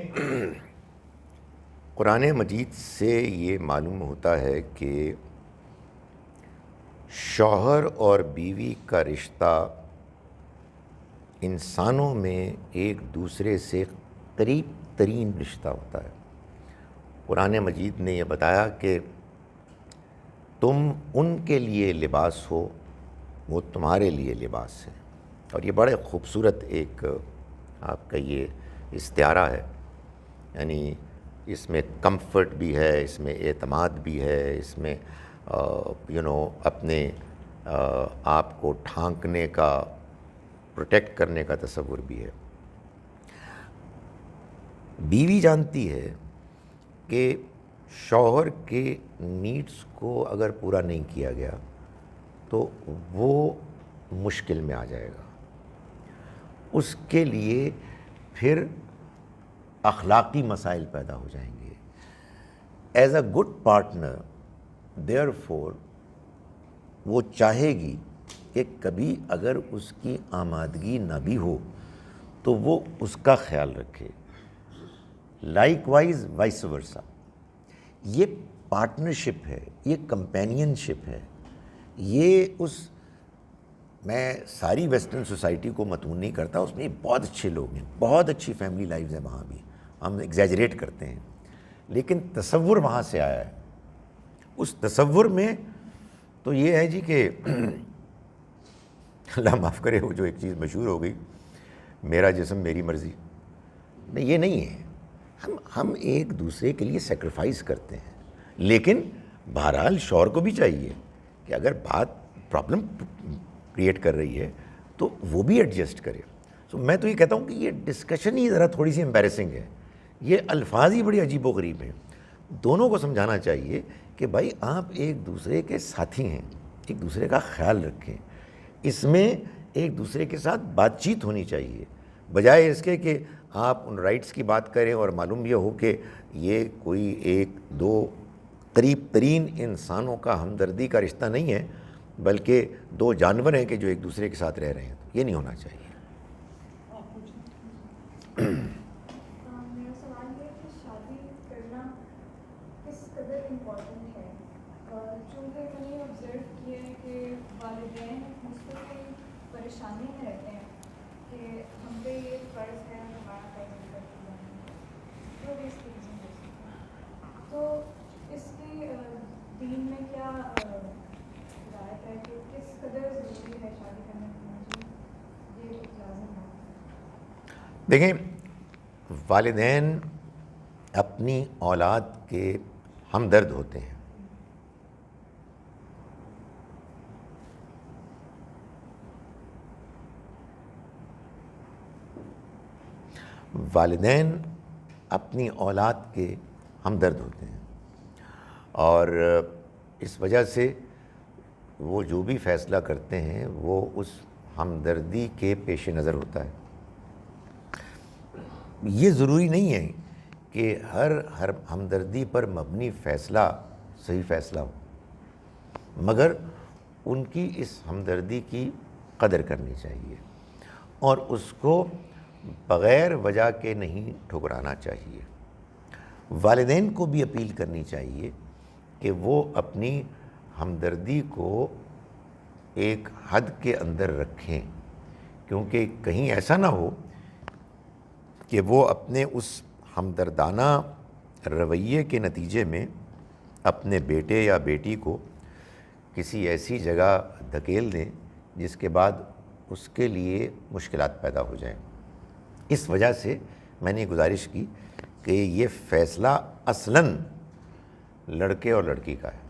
قرآن مجید سے یہ معلوم ہوتا ہے کہ شوہر اور بیوی کا رشتہ انسانوں میں ایک دوسرے سے قریب ترین رشتہ ہوتا ہے. قرآن مجید نے یہ بتایا کہ تم ان کے لیے لباس ہو، وہ تمہارے لیے لباس ہے. اور یہ بڑے خوبصورت ایک آپ کا یہ استعارہ ہے، یعنی اس میں کمفرٹ بھی ہے، اس میں اعتماد بھی ہے، اس میں اپنے آپ کو ڈھانکنے کا، پروٹیکٹ کرنے کا تصور بھی ہے. بیوی جانتی ہے کہ شوہر کے نیڈس کو اگر پورا نہیں کیا گیا تو وہ مشکل میں آ جائے گا. اس کے لیے پھر اخلاقی مسائل پیدا ہو جائیں گے. As a good partner therefore وہ چاہے گی کہ کبھی اگر اس کی آمادگی نہ بھی ہو تو وہ اس کا خیال رکھے. Like wise vice versa. یہ پارٹنرشپ ہے، یہ کمپینین شپ ہے. یہ میں ساری ویسٹرن سوسائٹی کو متون نہیں کرتا، اس میں بہت اچھے لوگ ہیں، بہت اچھی فیملی لائفز ہیں وہاں بھی، ہم ایگزیجریٹ کرتے ہیں، لیکن تصور وہاں سے آیا ہے. اس تصور میں تو یہ ہے جی کہ اللہ معاف کرے، وہ جو ایک چیز مشہور ہو گئی، میرا جسم میری مرضی. نہیں، یہ نہیں ہے. ہم ایک دوسرے کے لیے سیکریفائس کرتے ہیں، لیکن بہرحال شوہر کو بھی چاہیے کہ اگر بات پرابلم کریٹ کر رہی ہے تو وہ بھی ایڈجسٹ کرے. سو میں تو یہ کہتا ہوں کہ یہ ڈسکشن ہی ذرا تھوڑی سی امبیرسنگ ہے، یہ الفاظ ہی بڑی عجیب و غریب ہیں. دونوں کو سمجھانا چاہیے کہ بھائی آپ ایک دوسرے کے ساتھی ہیں، ایک دوسرے کا خیال رکھیں. اس میں ایک دوسرے کے ساتھ بات چیت ہونی چاہیے، بجائے اس کے کہ آپ ان رائٹس کی بات کریں اور معلوم یہ ہو کہ یہ کوئی ایک دو قریب ترین انسانوں کا ہمدردی کا رشتہ نہیں ہے، بلکہ دو جانور ہیں کہ جو ایک دوسرے کے ساتھ رہ رہے ہیں. یہ نہیں ہونا چاہیے. میرا سوال یہ ہے کہ شادی کرنا کس قدر امپورٹنٹ ہے. چونکہ میں نے آبزرو کیا ہے کہ والدین مستقل پریشانی میں رہتے ہیں کہ ہم پہ یہ فرض ہے ہمارا فرض جو بھی اس کی ریزن ہو سکتا ہے. تو اس کی دین میں کیا ہدایت ہے کہ کس قدر ضروری ہے شادی کرنے کی، یہ لازم ہے؟ دیکھیں، والدین اپنی اولاد کے ہمدرد ہوتے ہیں. والدین اپنی اولاد کے ہمدرد ہوتے ہیں، اور اس وجہ سے وہ جو بھی فیصلہ کرتے ہیں وہ اس ہمدردی کے پیش نظر ہوتا ہے. یہ ضروری نہیں ہے کہ ہر ہمدردی پر مبنی فیصلہ صحیح فیصلہ ہو، مگر ان کی اس ہمدردی کی قدر کرنی چاہیے اور اس کو بغیر وجہ کے نہیں ٹھکرانا چاہیے. والدین کو بھی اپیل کرنی چاہیے کہ وہ اپنی ہمدردی کو ایک حد کے اندر رکھیں، کیونکہ کہیں ایسا نہ ہو کہ وہ اپنے اس ہمدردانہ رویے کے نتیجے میں اپنے بیٹے یا بیٹی کو کسی ایسی جگہ دھکیل دیں جس کے بعد اس کے لیے مشکلات پیدا ہو جائیں. اس وجہ سے میں نے گزارش کی کہ یہ فیصلہ اصلاً لڑکے اور لڑکی کا ہے.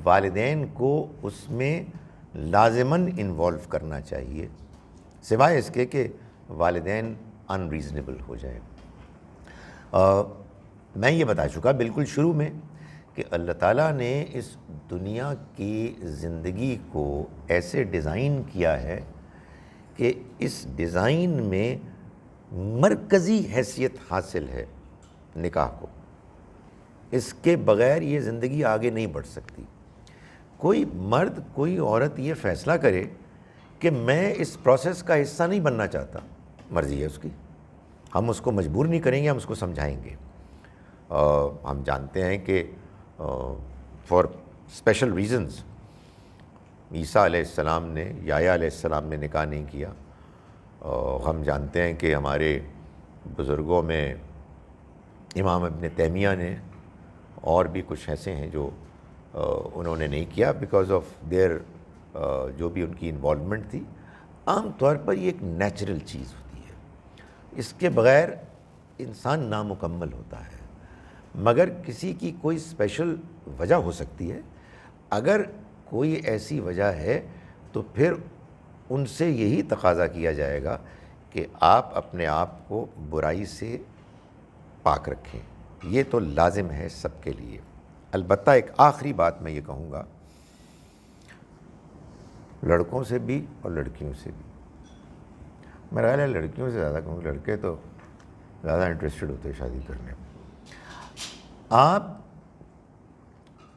والدین کو اس میں لازماً انوالو کرنا چاہیے، سوائے اس کے کہ والدین ان ریزنیبل ہو جائیں. میں یہ بتا چکا بالکل شروع میں کہ اللہ تعالیٰ نے اس دنیا کی زندگی کو ایسے ڈیزائن کیا ہے کہ اس ڈیزائن میں مرکزی حیثیت حاصل ہے نکاح کو. اس کے بغیر یہ زندگی آگے نہیں بڑھ سکتی. کوئی مرد کوئی عورت یہ فیصلہ کرے کہ میں اس پروسیس کا حصہ نہیں بننا چاہتا، مرضی ہے اس کی، ہم اس کو مجبور نہیں کریں گے، ہم اس کو سمجھائیں گے. ہم جانتے ہیں کہ فار اسپیشل ریزنز عیسیٰ علیہ السلام نے، یحییٰ علیہ السلام نے نکاح نہیں کیا، ہم جانتے ہیں کہ ہمارے بزرگوں میں امام ابن تیمیہ نے اور بھی کچھ ایسے ہیں جو انہوں نے نہیں کیا بیکاز آف دیئر جو بھی ان کی انوالومنٹ تھی. عام طور پر یہ ایک نیچرل چیز ہوتی ہے, اس کے بغیر انسان نامکمل ہوتا ہے, مگر کسی کی کوئی اسپیشل وجہ ہو سکتی ہے. اگر کوئی ایسی وجہ ہے تو پھر ان سے یہی تقاضا کیا جائے گا کہ آپ اپنے آپ کو برائی سے پاک رکھیں. یہ تو لازم ہے سب کے لیے. البتہ ایک آخری بات میں یہ کہوں گا, لڑکوں سے بھی اور لڑکیوں سے بھی. میرا خیال ہے لڑکیوں سے زیادہ کہوں, لڑکے تو زیادہ انٹرسٹڈ ہوتے ہیں شادی کرنے میں. آپ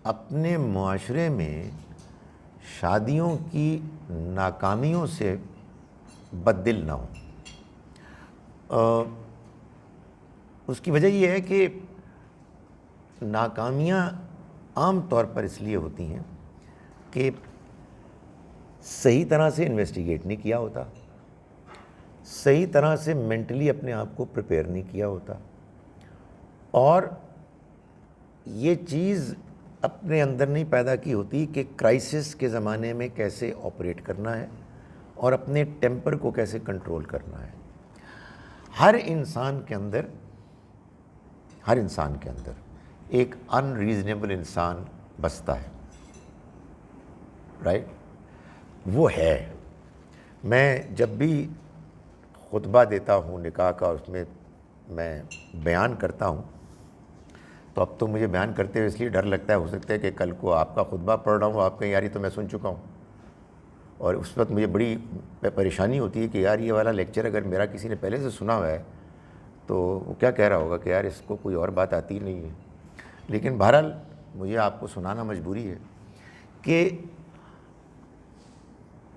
اپنے معاشرے میں شادیوں کی ناکامیوں سے بددل نہ ہوں. اس کی وجہ یہ ہے کہ ناکامیاں عام طور پر اس لیے ہوتی ہیں کہ صحیح طرح سے انویسٹیگیٹ نہیں کیا ہوتا, صحیح طرح سے مینٹلی اپنے آپ کو پریپیئر نہیں کیا ہوتا, اور یہ چیز اپنے اندر نہیں پیدا کی ہوتی کہ کرائسس کے زمانے میں کیسے آپریٹ کرنا ہے اور اپنے ٹیمپر کو کیسے کنٹرول کرنا ہے. ہر انسان کے اندر ایک ان ریزنیبل انسان بستا ہے, رائٹ؟ وہ ہے. میں جب بھی خطبہ دیتا ہوں نکاح کا, اس میں میں بیان کرتا ہوں, تو اب تو مجھے بیان کرتے ہوئے اس لیے ڈر لگتا ہے, ہو سکتا ہے کہ کل کو آپ کا خطبہ پڑھ رہا ہوں, آپ کہیں یار یہ تو میں سن چکا ہوں, اور اس وقت مجھے بڑی پریشانی ہوتی ہے کہ یار یہ والا لیکچر اگر میرا کسی نے پہلے سے سنا ہوا ہے تو وہ کیا کہہ رہا ہوگا کہ یار اس کو کوئی اور بات آتی نہیں ہے. لیکن بہرحال مجھے آپ کو سنانا مجبوری ہے کہ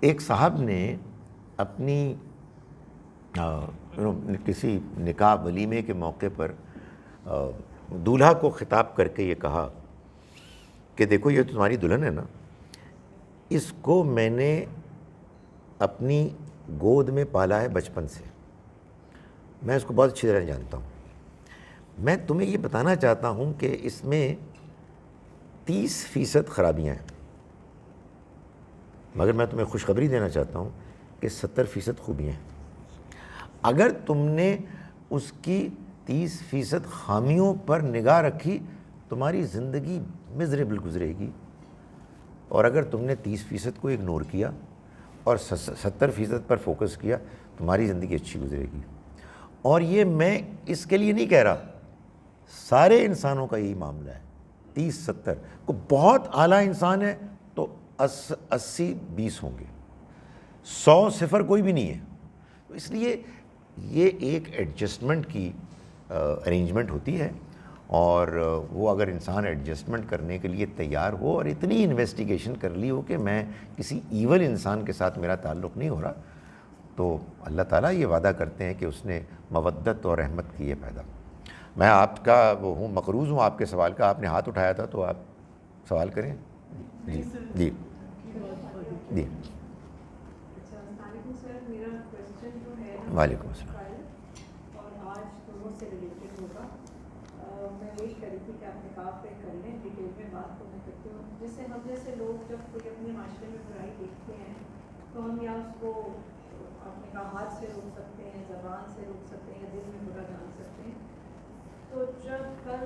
ایک صاحب نے اپنی کسی نکاح ولیمے کے موقع پر دولہا کو خطاب کر کے یہ کہا کہ دیکھو یہ تمہاری دلہن ہے نا, اس کو میں نے اپنی گود میں پالا ہے بچپن سے, میں اس کو بہت اچھی طرح جانتا ہوں. میں تمہیں یہ بتانا چاہتا ہوں کہ اس میں 30% خرابیاں ہیں, مگر میں تمہیں خوشخبری دینا چاہتا ہوں کہ 70% خوبیاں ہیں. اگر تم نے اس کی 30% خامیوں پر نگاہ رکھی تمہاری زندگی مزریبل گزرے گی, اور اگر تم نے 30% کو اگنور کیا اور 70% پر فوکس کیا تمہاری زندگی اچھی گزرے گی. اور یہ میں اس کے لیے نہیں کہہ رہا, سارے انسانوں کا یہی معاملہ ہے. 30-70 کو بہت اعلیٰ انسان ہے تو 80-20 ہوں گے, 100-0 کوئی بھی نہیں ہے. تو اس لیے یہ ایک ایڈجسٹمنٹ کی ارینجمنٹ ہوتی ہے, اور وہ اگر انسان ایڈجسٹمنٹ کرنے کے لیے تیار ہو اور اتنی انویسٹیگیشن کر لی ہو کہ میں کسی ایول انسان کے ساتھ میرا تعلق نہیں ہو رہا, تو اللہ تعالیٰ یہ وعدہ کرتے ہیں کہ اس نے مودت اور رحمت کی ہے پیدا. میں آپ کا وہ ہوں, مقروض ہوں آپ کے سوال کا. آپ نے ہاتھ اٹھایا تھا تو آپ سوال کریں. جی جی جی. السلام علیکم سر, میرا کوشچن جو ہے وعلیکم السلام. اور آج دونوں سے ریلیٹڈ ہوگا. میں ویٹ کر رہی تھی کہ آپ نکاح پہ کر لیں, ڈیٹیل میں بات کو میں کرتی ہوں. جیسے ہم جیسے لوگ جب کوئی اپنے معاشرے میں برائی دیکھتے ہیں تو ہم یا اس کو اپنے نکاحات سے روک سکتے ہیں, زبان سے روک سکتے ہیں, یا دل میں برا جان سکتے ہیں. تو جب کل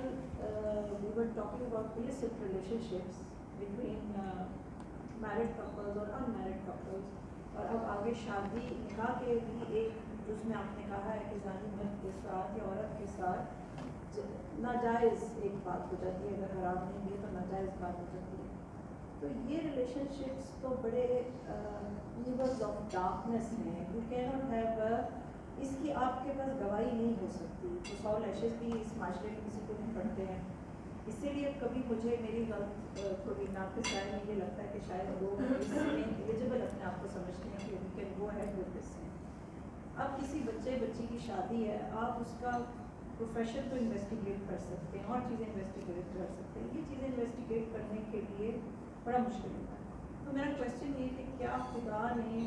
we were talking about illicit relationships between married couples اور unmarried couples, اور اب آگے شادی نکاح کے بھی ایک جس میں آپ نے کہا ہے کہ زانی مرد کے ساتھ یا عورت کے ساتھ ناجائز ایک بات ہو جاتی ہے, اگر حرام نہیں بھی تو ناجائز بات ہو جاتی ہے. تو یہ ریلیشن شپس تو بڑے ایونز آف ڈارکنیس ہیں. یو کین ناٹ ہیو اس کی آپ کے پاس گواہی نہیں ہو سکتی. تو 100 لیشز بھی اس معاشرے میں کسی کو نہیں پڑھتے ہیں. اسی لیے کبھی مجھے میری غلط تھوڑی ناقص رائے میں یہ لگتا ہے کہ شاید لوگ اس میں ایلیجبل اپنے آپ کو سمجھتے ہیں کہ ان can go ahead with this. اب کسی بچی کی شادی ہے, آپ اس کا پروفیشن تو انویسٹیگیٹ کر سکتے ہیں, اور چیزیں انویسٹیگیٹ کر سکتے ہیں. یہ چیزیں انویسٹیگیٹ کرنے کے لیے بڑا مشکل ہوتا ہے. تو میرا کوشچن یہ کہ کیا خدا نے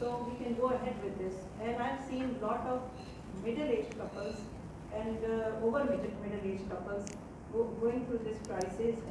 so we can go ahead with this. And I've seen lot of middle-aged couples and over middle-aged couples going through this crisis,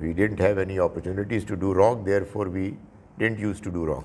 We didn't have any opportunities to do wrong, therefore we didn't used to do wrong.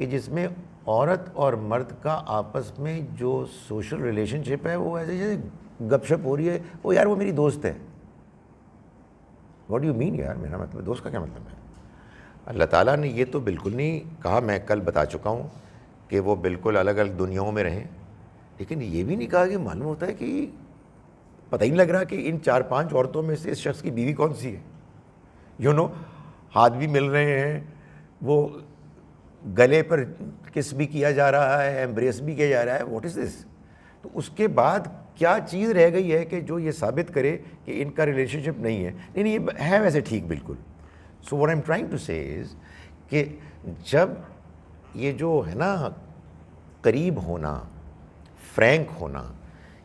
کہ جس میں عورت اور مرد کا آپس میں جو سوشل ریلیشن شپ ہے وہ ایسے جیسے گپ شپ ہو رہی ہے، وہ یار وہ میری دوست ہے. واٹ یو مین یار، میرا مطلب دوست کا کیا مطلب ہے؟ اللہ تعالیٰ نے یہ تو بالکل نہیں کہا، میں کل بتا چکا ہوں کہ وہ بالکل الگ الگ دنیاؤں میں رہیں، لیکن یہ بھی نہیں کہا کہ معلوم ہوتا ہے کہ پتہ ہی نہیں لگ رہا کہ ان 4-5 عورتوں میں سے اس شخص کی بیوی کون سی ہے. یو نو، ہاتھ بھی مل رہے ہیں، وہ گلے پر کس بھی کیا جا رہا ہے، ایمبریس بھی کیا جا رہا ہے. واٹ از دس؟ تو اس کے بعد کیا چیز رہ گئی ہے کہ جو یہ ثابت کرے کہ ان کا ریلیشن شپ نہیں ہے؟ نہیں نہیں، یہ ہے ویسے ٹھیک بالکل. So what I am trying to say is کہ جب یہ جو ہے نا قریب ہونا، فرینک ہونا،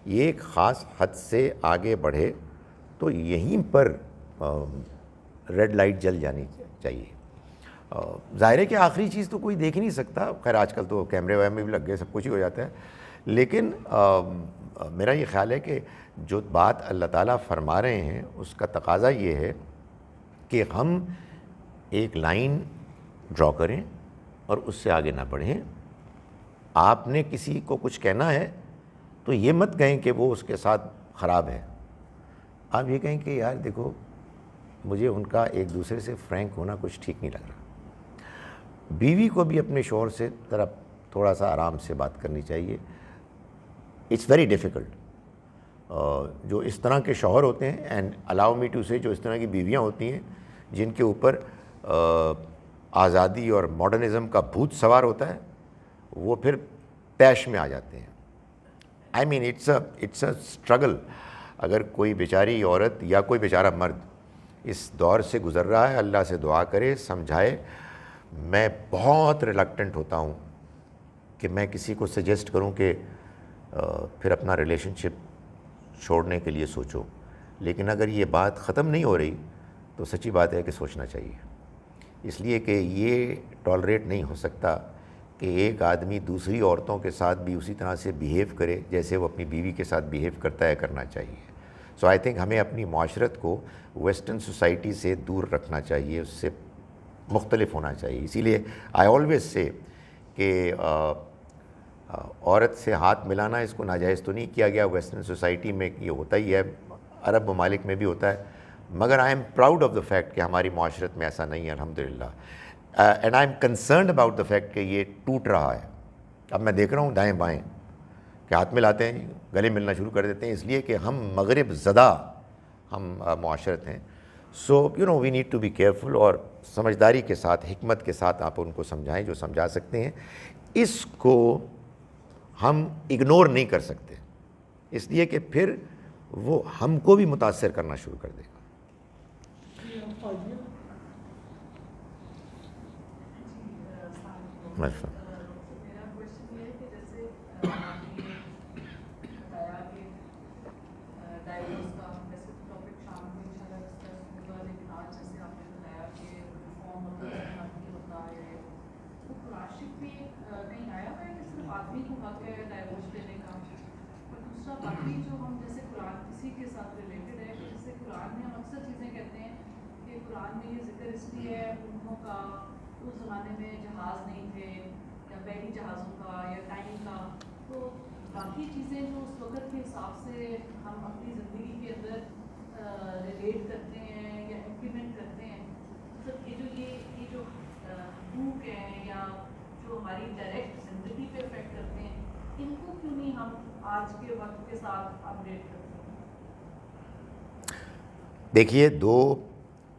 یہ ایک خاص حد سے آگے بڑھے تو یہیں پر ریڈ لائٹ جل جانی چاہیے. ظاہر ہے کہ آخری چیز تو کوئی دیکھ ہی نہیں سکتا، خیر آج کل تو کیمرے ویمرے بھی لگ گئے، سب کچھ ہی ہو جاتا ہے، لیکن میرا یہ خیال ہے کہ جو بات اللہ تعالیٰ فرما رہے ہیں اس کا تقاضا یہ ہے کہ ہم ایک لائن ڈرا کریں اور اس سے آگے نہ بڑھیں. آپ نے کسی کو کچھ کہنا ہے تو یہ مت کہیں کہ وہ اس کے ساتھ خراب ہے، آپ یہ کہیں کہ یار دیکھو مجھے ان کا ایک دوسرے سے فرینک ہونا کچھ ٹھیک نہیں لگ رہا. بیوی کو بھی اپنے شوہر سے ذرا تھوڑا سا آرام سے بات کرنی چاہیے. It's very difficult. جو اس طرح کے شوہر ہوتے ہیں، اینڈ الاؤ می ٹو سے جو اس طرح کی بیویاں ہوتی ہیں جن کے اوپر آزادی اور ماڈرنزم کا بھوت سوار ہوتا ہے، وہ پھر طیش میں آ جاتے ہیں. آئی مین اٹس اے اسٹرگل. اگر کوئی بیچاری عورت یا کوئی بیچارہ مرد اس دور سے گزر رہا ہے، اللہ سے دعا کرے، سمجھائے. میں بہت ریلکٹنٹ ہوتا ہوں کہ میں کسی کو سجیسٹ کروں کہ پھر اپنا ریلیشن شپ چھوڑنے کے لیے سوچو، لیکن اگر یہ بات ختم نہیں ہو رہی تو سچی بات ہے کہ سوچنا چاہیے. اس لیے کہ یہ ٹالریٹ نہیں ہو سکتا کہ ایک آدمی دوسری عورتوں کے ساتھ بھی اسی طرح سے بیہیو کرے جیسے وہ اپنی بیوی کے ساتھ بیہیو کرتا ہے، کرنا چاہیے. سو آئی تھنک ہمیں اپنی معاشرت کو ویسٹرن سوسائٹی سے دور رکھنا چاہیے، اس سے مختلف ہونا چاہیے. اسی لیے آئی آلویز سے کہ عورت سے ہاتھ ملانا اس کو ناجائز تو نہیں کیا گیا. ویسٹرن سوسائٹی میں یہ ہوتا ہی ہے، عرب ممالک میں بھی ہوتا ہے، مگر I am proud of the fact کہ ہماری معاشرت میں ایسا نہیں ہے الحمدللہ. And I am concerned about the fact کہ یہ ٹوٹ رہا ہے. اب میں دیکھ رہا ہوں دائیں بائیں کہ ہاتھ ملاتے ہیں، گلے ملنا شروع کر دیتے ہیں، اس لیے کہ ہم مغرب زدہ ہم معاشرت ہیں. So you know we need to be careful, اور سمجھداری کے ساتھ، حکمت کے ساتھ آپ ان کو سمجھائیں جو سمجھا سکتے ہیں. اس کو ہم اگنور نہیں کر سکتے، اس لیے کہ پھر وہ ہم کو بھی متاثر کرنا شروع کر دے گا. میرا کوشچن یہ ہے کہ جیسے آپ نے بتایا کہ ڈائیورس کا ویسے ٹاپک شام کو انشاءاللہ ڈسکس ہوگا، لیکن آج جیسے آپ نے بتایا کہ ریفارم ہوتا ہے، آدمی ہوتا ہے، تو قرآن شریف میں کہیں آیا ہوا ہے کہ صرف آدمی کو حق ہے ڈائیورس دینے کا؟ اور دوسرا باقی جو ہم جیسے قرآن کسی کے ساتھ ریلیٹڈ ہے کہ جیسے قرآن میں ہم اکثر چیزیں کہتے ہیں کہ قرآن میں یہ ذکر اس لیے ہے اونٹوں کا، اس زمانے میں جہاز نہیں تھے یا بحری جہازوں کا یا ٹائم کا، تو باقی چیزیں جو اس وقت کے حساب سے ہم اپنی زندگی کے اندر ریلیٹ کرتے ہیں یا امپلیمنٹ کرتے ہیں، مطلب یہ جو حقوق ہیں یا جو ہماری ڈائریکٹ زندگی پہ افیکٹ کرتے ہیں، ان کو کیوں نہیں ہم آج کے وقت کے ساتھ اپڈیٹ کرتے ہیں؟ دیکھیے، دو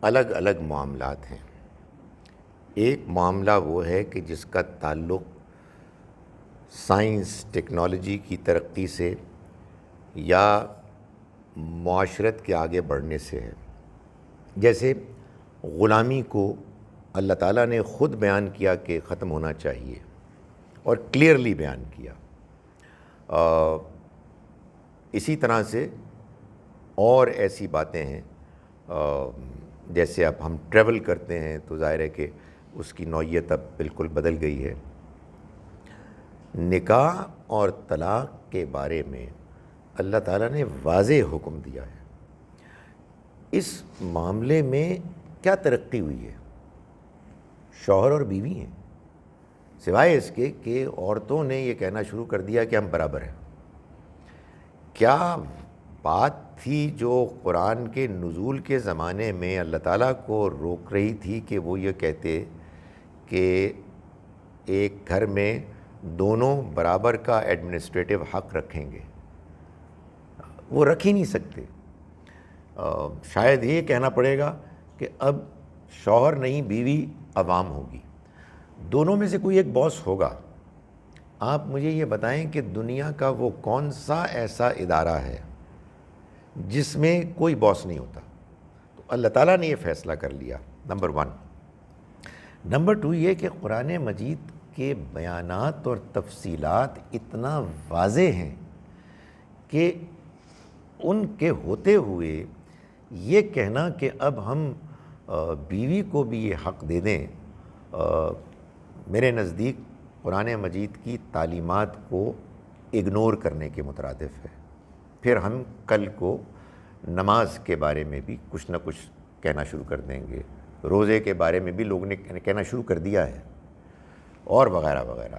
الگ الگ معاملات ہیں. ایک معاملہ وہ ہے کہ جس کا تعلق سائنس ٹیکنالوجی کی ترقی سے یا معاشرت کے آگے بڑھنے سے ہے. جیسے غلامی کو اللہ تعالیٰ نے خود بیان کیا کہ ختم ہونا چاہیے اور کلیئرلی بیان کیا. اسی طرح سے اور ایسی باتیں ہیں، جیسے اب ہم ٹریول کرتے ہیں تو ظاہر ہے کہ اس کی نوعیت اب بالکل بدل گئی ہے. نکاح اور طلاق کے بارے میں اللہ تعالیٰ نے واضح حکم دیا ہے. اس معاملے میں کیا ترقی ہوئی ہے؟ شوہر اور بیوی ہیں، سوائے اس کے کہ عورتوں نے یہ کہنا شروع کر دیا کہ ہم برابر ہیں۔ کیا بات تھی جو قرآن کے نزول کے زمانے میں اللہ تعالیٰ کو روک رہی تھی کہ وہ یہ کہتے کہ ایک گھر میں دونوں برابر کا ایڈمنسٹریٹو حق رکھیں گے؟ وہ رکھ ہی نہیں سکتے۔ شاید یہ کہنا پڑے گا کہ اب شوہر نہیں بیوی عوام ہوگی، دونوں میں سے کوئی ایک باس ہوگا۔ آپ مجھے یہ بتائیں کہ دنیا کا وہ کون سا ایسا ادارہ ہے جس میں کوئی باس نہیں ہوتا؟ تو اللہ تعالیٰ نے یہ فیصلہ کر لیا، نمبر 1۔ نمبر 2 یہ کہ قرآن مجید کے بیانات اور تفصیلات اتنا واضح ہیں کہ ان کے ہوتے ہوئے یہ کہنا کہ اب ہم بیوی کو بھی یہ حق دے دیں، میرے نزدیک قرآن مجید کی تعلیمات کو اگنور کرنے کے مترادف ہے۔ پھر ہم کل کو نماز کے بارے میں بھی کچھ نہ کچھ کہنا شروع کر دیں گے، روزے کے بارے میں بھی لوگوں نے کہنا شروع کر دیا ہے، اور وغیرہ وغیرہ۔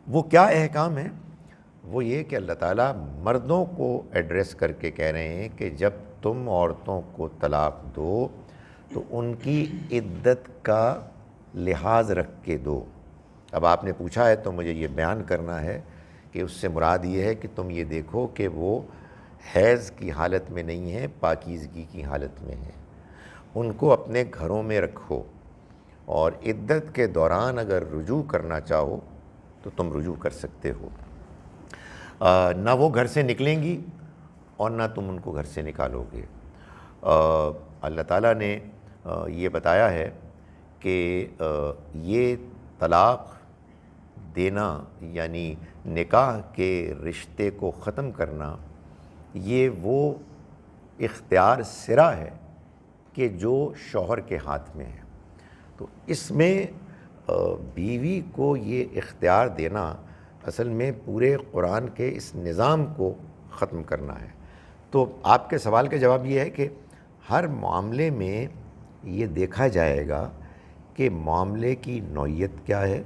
وہ کیا احکام ہیں؟ وہ یہ کہ اللہ تعالیٰ مردوں کو ایڈریس کر کے کہہ رہے ہیں کہ جب تم عورتوں کو طلاق دو تو ان کی عدت کا لحاظ رکھ کے دو۔ اب آپ نے پوچھا ہے تو مجھے یہ بیان کرنا ہے کہ اس سے مراد یہ ہے کہ تم یہ دیکھو کہ وہ حیض کی حالت میں نہیں ہیں، پاکیزگی کی حالت میں ہیں، ان کو اپنے گھروں میں رکھو، اور عدت کے دوران اگر رجوع کرنا چاہو تو تم رجوع کر سکتے ہو۔ نہ وہ گھر سے نکلیں گی اور نہ تم ان کو گھر سے نکالو گے۔ اللہ تعالیٰ نے یہ بتایا ہے کہ یہ طلاق دینا یعنی نکاح کے رشتے کو ختم کرنا، یہ وہ اختیار سرا ہے کہ جو شوہر کے ہاتھ میں ہے۔ تو اس میں بیوی کو یہ اختیار دینا اصل میں پورے قرآن کے اس نظام کو ختم کرنا ہے۔ تو آپ کے سوال کا جواب یہ ہے کہ ہر معاملے میں یہ دیکھا جائے گا کہ معاملے کی نوعیت کیا ہے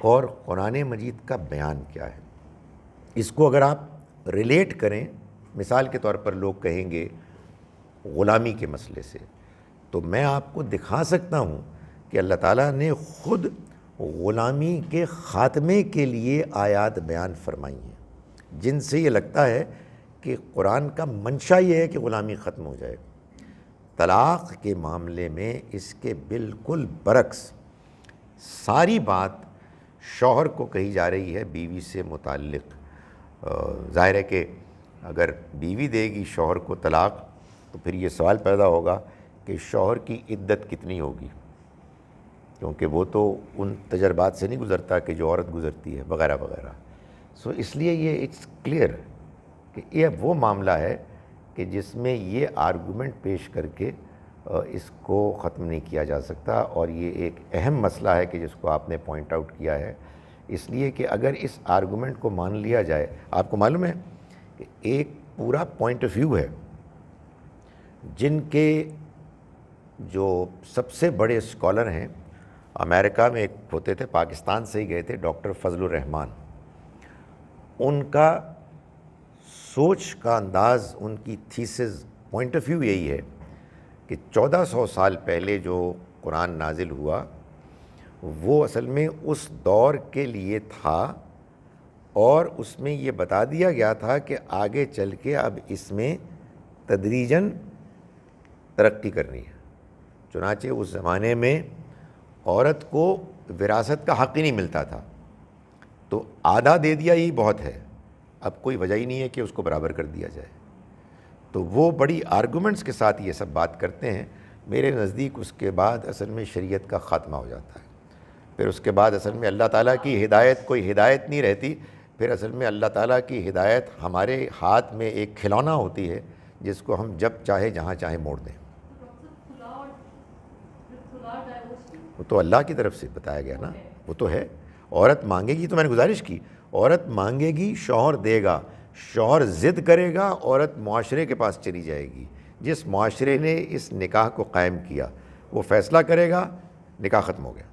اور قرآن مجید کا بیان کیا ہے۔ اس کو اگر آپ ریلیٹ کریں، مثال کے طور پر لوگ کہیں گے غلامی کے مسئلے سے، تو میں آپ کو دکھا سکتا ہوں کہ اللہ تعالیٰ نے خود غلامی کے خاتمے کے لیے آیات بیان فرمائی ہیں، جن سے یہ لگتا ہے کہ قرآن کا منشا یہ ہے کہ غلامی ختم ہو جائے۔ طلاق کے معاملے میں اس کے بالکل برعکس ساری بات شوہر کو کہی جا رہی ہے بیوی سے متعلق۔ ظاہر ہے کہ اگر بیوی دے گی شوہر کو طلاق تو پھر یہ سوال پیدا ہوگا کہ شوہر کی عدت کتنی ہوگی، کیونکہ وہ تو ان تجربات سے نہیں گزرتا کہ جو عورت گزرتی ہے وغیرہ وغیرہ۔ سو اس لیے یہ اٹس کلیئر کہ یہ وہ معاملہ ہے کہ جس میں یہ آرگومنٹ پیش کر کے اس کو ختم نہیں کیا جا سکتا، اور یہ ایک اہم مسئلہ ہے کہ جس کو آپ نے پوائنٹ آؤٹ کیا ہے، اس لیے کہ اگر اس آرگومنٹ کو مان لیا جائے، آپ کو معلوم ہے کہ ایک پورا پوائنٹ آف ویو ہے جن کے جو سب سے بڑے اسکالر ہیں امریکہ میں ایک ہوتے تھے، پاکستان سے ہی گئے تھے، ڈاکٹر فضل الرحمان۔ ان کا سوچ کا انداز، ان کی تھیسز، پوائنٹ آف ویو یہی ہے کہ 1400 سال پہلے جو قرآن نازل ہوا وہ اصل میں اس دور کے لیے تھا، اور اس میں یہ بتا دیا گیا تھا کہ آگے چل کے اب اس میں تدریجاً ترقی کرنی ہے۔ چنانچہ اس زمانے میں عورت کو وراثت کا حق ہی نہیں ملتا تھا، تو آدھا دے دیا ہی بہت ہے، اب کوئی وجہ ہی نہیں ہے کہ اس کو برابر کر دیا جائے۔ تو وہ بڑی آرگومنٹس کے ساتھ یہ سب بات کرتے ہیں۔ میرے نزدیک اس کے بعد اصل میں شریعت کا خاتمہ ہو جاتا ہے، پھر اس کے بعد اصل میں اللہ تعالیٰ کی ہدایت کوئی ہدایت نہیں رہتی، پھر اصل میں اللہ تعالیٰ کی ہدایت ہمارے ہاتھ میں ایک کھلونا ہوتی ہے جس کو ہم جب چاہے جہاں چاہے موڑ دیں۔ وہ تو اللہ کی طرف سے بتایا گیا نا، وہ تو ہے۔ عورت مانگے گی، تو میں نے گزارش کی، عورت مانگے گی، شوہر دے گا، شوہر ضد کرے گا، عورت معاشرے کے پاس چلی جائے گی۔ جس معاشرے نے اس نکاح کو قائم کیا وہ فیصلہ کرے گا، نکاح ختم ہو گیا۔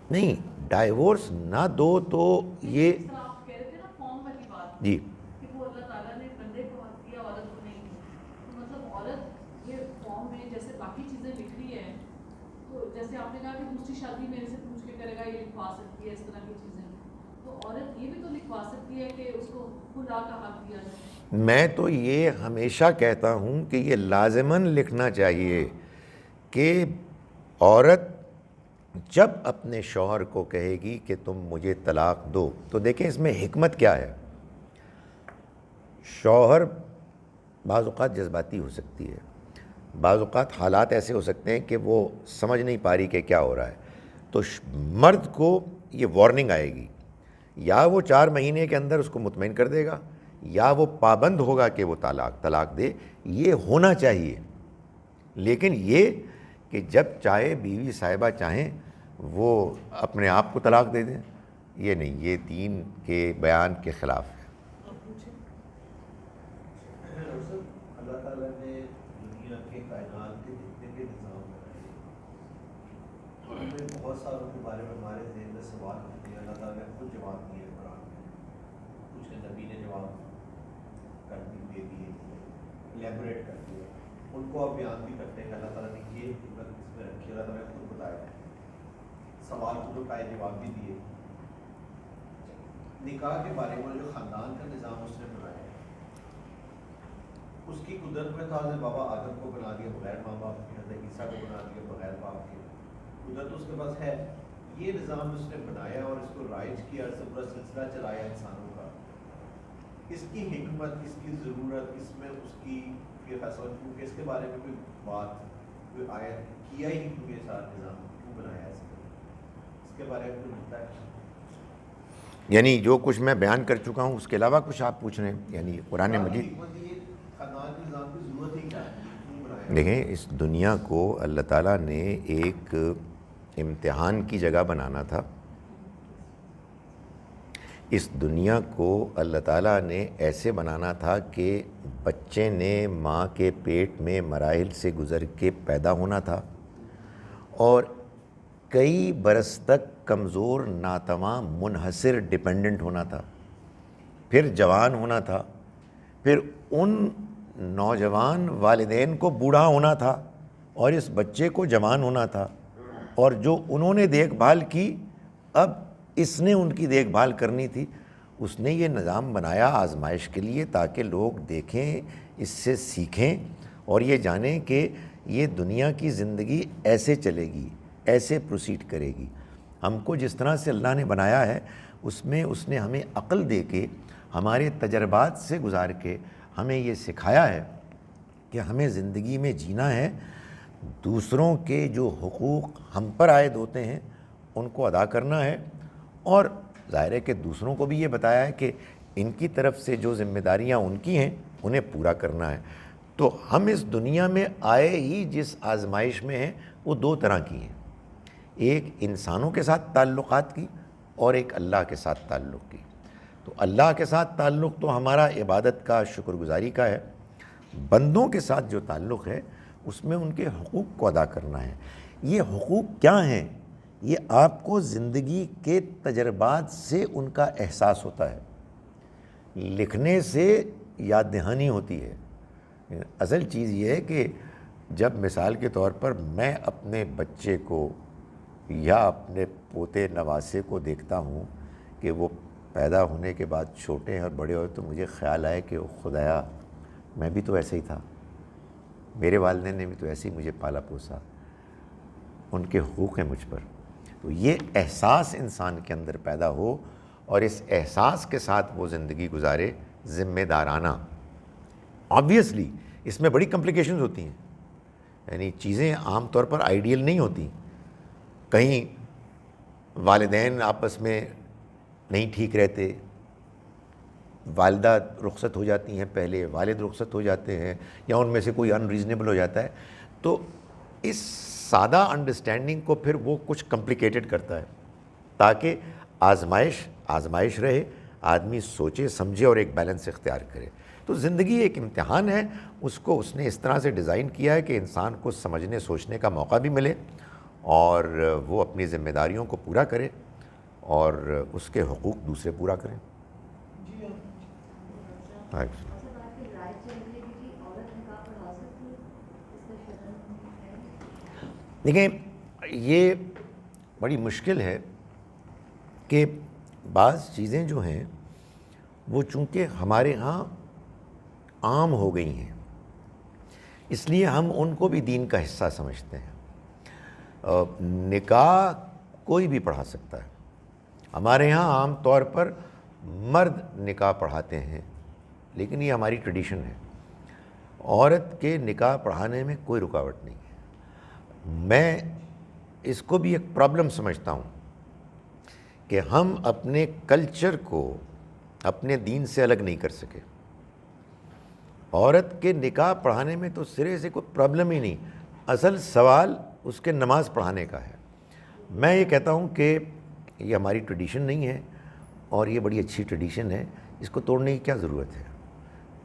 نہیں ڈائیورس نہ دو تو یہ جس طرح آپ کہہ رہے تھے نا فارم والی بات جی کہ وہ اللہ تعالیٰ نے بندے کو حق دیا عورت کو نہیں دیا، تو مطلب عورت یہ فارم میں جیسے باقی چیزیں لکھ رہی ہے، تو جیسے آپ نے کہا کہ دوسری شادی میرے سے پوچھ کے کرے گا، یہ لکھوا سکتی ہے اس طرح کی چیزیں، تو عورت یہ بھی تو لکھوا سکتی ہے کہ اس کو خدا کا حق دیا جائے. میں تو یہ ہمیشہ کہتا ہوں کہ یہ لازماً لکھنا چاہیے کہ عورت جب اپنے شوہر کو کہے گی کہ تم مجھے طلاق دو، تو دیکھیں اس میں حکمت کیا ہے. شوہر بعض اوقات جذباتی ہو سکتی ہے، بعض اوقات حالات ایسے ہو سکتے ہیں کہ وہ سمجھ نہیں پا رہی کہ کیا ہو رہا ہے، تو مرد کو یہ وارننگ آئے گی، یا وہ 4 مہینے کے اندر اس کو مطمئن کر دے گا، یا وہ پابند ہوگا کہ وہ طلاق دے. یہ ہونا چاہیے. لیکن یہ کہ جب چاہے بیوی صاحبہ چاہیں وہ اپنے آپ کو طلاق دے دیں، یہ نہیں، یہ دین کے بیان کے خلاف ہے. اللہ تعالیٰ نے دنیا کے کائنات کے جتنے بھی نظام بنائے، ان میں بہت ساروں کے بارے میں ہمارے ذہن میں سوال ہوتے ہیں. اللہ تعالیٰ نے خود جواب دیے قرآن میں، کچھ نبی نے جواب دے دیے، الیبوریٹ کر دیے. ان کو آپ بیان بھی کرتے ہیں کہ اللہ تعالیٰ نے یہ حکمت اس میں رکھی، اللہ تعالیٰ نے خود بتایا. سوال کو اٹھائے، جواب بھی دیے. نکاح کے بارے میں جو خاندان کا نظام اس نے بنایا ہے، اس کی قدرت میں تھا حضرت بابا آدم کو بنا دیا بغیر ماں باپ کے، حضرت عیسیٰ کو بنا دیا بغیر باپ کے. قدرت اس کے پاس ہے. یہ نظام اس نے بنایا اور اس کو رائج کیا، اس سے پورا سلسلہ چلایا انسانوں کا. اس کی حکمت، اس کی ضرورت، اس میں اس کی یہ فیصلہ، کیونکہ اس کے بارے میں کوئی بات کوئی آیت کیا ہی کیوں یہ سارا نظام کیوں بنایا اس کے بارے میں کوئی ملتا ہے؟ یعنی جو کچھ میں بیان کر چکا ہوں اس کے علاوہ کچھ آپ پوچھ رہے ہیں؟ یعنی قرآن مجید دیکھیں، اس دنیا کو اللہ تعالیٰ نے ایک امتحان کی جگہ بنانا تھا. اس دنیا کو اللہ تعالیٰ نے ایسے بنانا تھا کہ بچے نے ماں کے پیٹ میں مراحل سے گزر کے پیدا ہونا تھا، اور کئی برس تک کمزور، ناتواں، منحصر، ڈیپینڈنٹ ہونا تھا. پھر جوان ہونا تھا، پھر ان نوجوان والدین کو بوڑھا ہونا تھا، اور اس بچے کو جوان ہونا تھا، اور جو انہوں نے دیکھ بھال کی اب اس نے ان کی دیکھ بھال کرنی تھی. اس نے یہ نظام بنایا آزمائش کے لیے تاکہ لوگ دیکھیں، اس سے سیکھیں اور یہ جانیں کہ یہ دنیا کی زندگی ایسے چلے گی، ایسے پروسیڈ کرے گی. ہم کو جس طرح سے اللہ نے بنایا ہے اس میں اس نے ہمیں عقل دے کے، ہمارے تجربات سے گزار کے ہمیں یہ سکھایا ہے کہ ہمیں زندگی میں جینا ہے. دوسروں کے جو حقوق ہم پر عائد ہوتے ہیں ان کو ادا کرنا ہے، اور ظاہر ہے کہ دوسروں کو بھی یہ بتایا ہے کہ ان کی طرف سے جو ذمہ داریاں ان کی ہیں انہیں پورا کرنا ہے. تو ہم اس دنیا میں آئے ہی جس آزمائش میں ہیں وہ 2 طرح کی ہیں، ایک انسانوں کے ساتھ تعلقات کی اور ایک اللہ کے ساتھ تعلق کی. تو اللہ کے ساتھ تعلق تو ہمارا عبادت کا، شکر گزاری کا ہے. بندوں کے ساتھ جو تعلق ہے اس میں ان کے حقوق کو ادا کرنا ہے. یہ حقوق کیا ہیں؟ یہ آپ کو زندگی کے تجربات سے ان کا احساس ہوتا ہے، لکھنے سے یاد دہانی ہوتی ہے. اصل چیز یہ ہے کہ جب مثال کے طور پر میں اپنے بچے کو یا اپنے پوتے نواسے کو دیکھتا ہوں کہ وہ پیدا ہونے کے بعد چھوٹے ہیں اور بڑے ہوئے، تو مجھے خیال آئے کہ خدایا میں بھی تو ایسے ہی تھا، میرے والدین نے بھی تو ایسے ہی مجھے پالا پوسا، ان کے حقوق ہیں مجھ پر. تو یہ احساس انسان کے اندر پیدا ہو اور اس احساس کے ساتھ وہ زندگی گزارے ذمہ دارانہ. آبویسلی اس میں بڑی کمپلیکیشنز ہوتی ہیں، یعنی چیزیں عام طور پر آئیڈیل نہیں ہوتی. کہیں والدین آپس میں نہیں ٹھیک رہتے، والدہ رخصت ہو جاتی ہیں پہلے، والد رخصت ہو جاتے ہیں، یا ان میں سے کوئی ان ریزنیبل ہو جاتا ہے. تو اس سادہ انڈرسٹینڈنگ کو پھر وہ کچھ کمپلیکیٹڈ کرتا ہے تاکہ آزمائش رہے، آدمی سوچے سمجھے اور ایک بیلنس اختیار کرے. تو زندگی ایک امتحان ہے، اس کو اس نے اس طرح سے ڈیزائن کیا ہے کہ انسان کو سمجھنے سوچنے کا موقع بھی ملے اور وہ اپنی ذمہ داریوں کو پورا کرے اور اس کے حقوق دوسرے پورا کریں. جی دیکھیں یہ بڑی مشکل ہے کہ بعض چیزیں جو ہیں وہ چونکہ ہمارے ہاں عام ہو گئی ہیں اس لیے ہم ان کو بھی دین کا حصہ سمجھتے ہیں. نکاح کوئی بھی پڑھا سکتا ہے. ہمارے ہاں عام طور پر مرد نکاح پڑھاتے ہیں لیکن یہ ہماری ٹریڈیشن ہے. عورت کے نکاح پڑھانے میں کوئی رکاوٹ نہیں ہے. میں اس کو بھی ایک پرابلم سمجھتا ہوں کہ ہم اپنے کلچر کو اپنے دین سے الگ نہیں کر سکے. عورت کے نکاح پڑھانے میں تو سرے سے کوئی پرابلم ہی نہیں. اصل سوال اس کے نماز پڑھانے کا ہے. میں یہ کہتا ہوں کہ یہ ہماری ٹریڈیشن نہیں ہے اور یہ بڑی اچھی ٹریڈیشن ہے. اس کو توڑنے کی کیا ضرورت ہے؟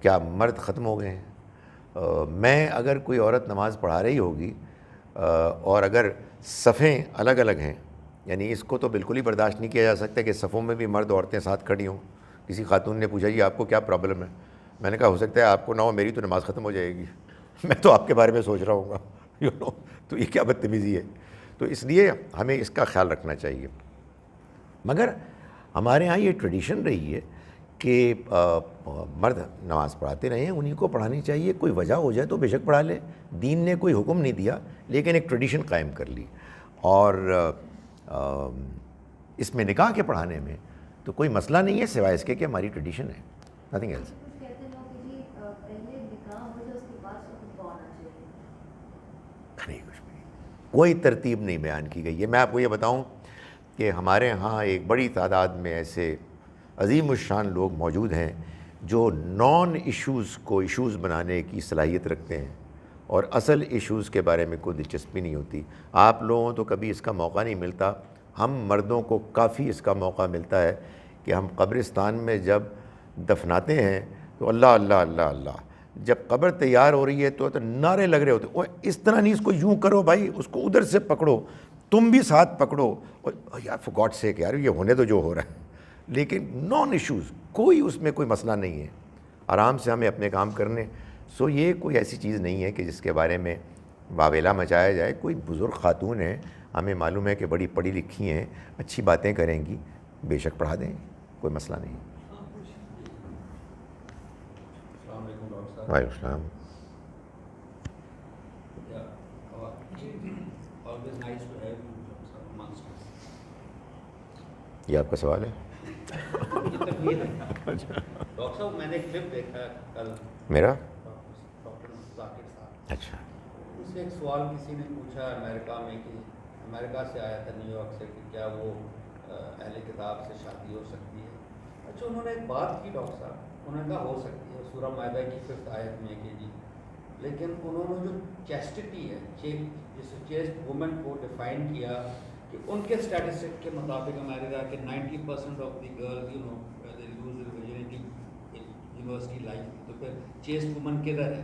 کیا مرد ختم ہو گئے ہیں؟ میں اگر کوئی عورت نماز پڑھا رہی ہوگی اور اگر صفیں الگ الگ ہیں، یعنی اس کو تو بالکل ہی برداشت نہیں کیا جا سکتا کہ صفوں میں بھی مرد عورتیں ساتھ کھڑی ہوں. کسی خاتون نے پوچھا جی آپ کو کیا پرابلم ہے؟ میں نے کہا ہو سکتا ہے آپ کو نہ ہو، میری تو نماز ختم ہو جائے گی. میں تو آپ کے بارے میں سوچ رہا ہوں گا تو یہ کیا بدتمیزی ہے؟ تو اس لیے ہمیں اس کا خیال رکھنا چاہیے. مگر ہمارے ہاں یہ ٹریڈیشن رہی ہے کہ مرد نماز پڑھاتے رہے ہیں، انہیں کو پڑھانی چاہیے. کوئی وجہ ہو جائے تو بے شک پڑھا لے. دین نے کوئی حکم نہیں دیا لیکن ایک ٹریڈیشن قائم کر لی. اور اس میں نکاح کے پڑھانے میں تو کوئی مسئلہ نہیں ہے سوائے اس کے کہ ہماری ٹریڈیشن ہے. Nothing else. نہیں کچھ بھی نہیں. کوئی ترتیب نہیں بیان کی گئی ہے. میں آپ کو یہ بتاؤں کہ ہمارے ہاں ایک بڑی تعداد میں ایسے عظیم الشان لوگ موجود ہیں جو نان ایشوز کو ایشوز بنانے کی صلاحیت رکھتے ہیں اور اصل ایشوز کے بارے میں کوئی دلچسپی نہیں ہوتی. آپ لوگوں تو کبھی اس کا موقع نہیں ملتا. ہم مردوں کو کافی اس کا موقع ملتا ہے کہ ہم قبرستان میں جب دفناتے ہیں تو اللہ اللہ اللہ اللہ، جب قبر تیار ہو رہی ہے تو نعرے لگ رہے ہوتے ہیں، اس طرح نہیں، اس کو یوں کرو بھائی، اس کو ادھر سے پکڑو، تم بھی ساتھ پکڑو. اور یار فار گاڈ سیک یار یہ ہونے تو جو ہو رہا ہے. لیکن نان ایشوز کوئی اس میں کوئی مسئلہ نہیں ہے. آرام سے ہمیں اپنے کام کرنے. سو یہ کوئی ایسی چیز نہیں ہے کہ جس کے بارے میں واویلا مچایا جائے. کوئی بزرگ خاتون ہے، ہمیں معلوم ہے کہ بڑی پڑھی لکھی ہیں، اچھی باتیں کریں گی، بے شک پڑھا دیں، کوئی مسئلہ نہیں. السلام علیکم ڈاکٹر صاحب. وعلیکم السلام. یہ آپ کا سوال ہے؟ ڈاکٹر صاحب میں نے کلپ دیکھا کل میرا. ڈاکٹر ذاکر صاحب، اچھا. اس سے ایک سوال کسی نے پوچھا امریکہ میں کہ امریکہ سے آیا تھا نیو یارک سے کہ کیا وہ اہل کتاب سے شادی ہو سکتی ہے. اچھا انہوں نے ایک بات کی ڈاکٹر صاحب، انہوں نے کہا ہو سکتی ہے سورہ مائدہ کی 5 آیت میں کہ جی، لیکن انہوں نے جو چیسٹٹی ہے، جس چیسٹ وومن کو ڈیفائن کیا کہ ان کے اسٹیٹسٹک کے مطابق امریکہ کے 90% of the girls they lose their virginity in university life. تو پھر چیسٹ وومن کدھر ہے؟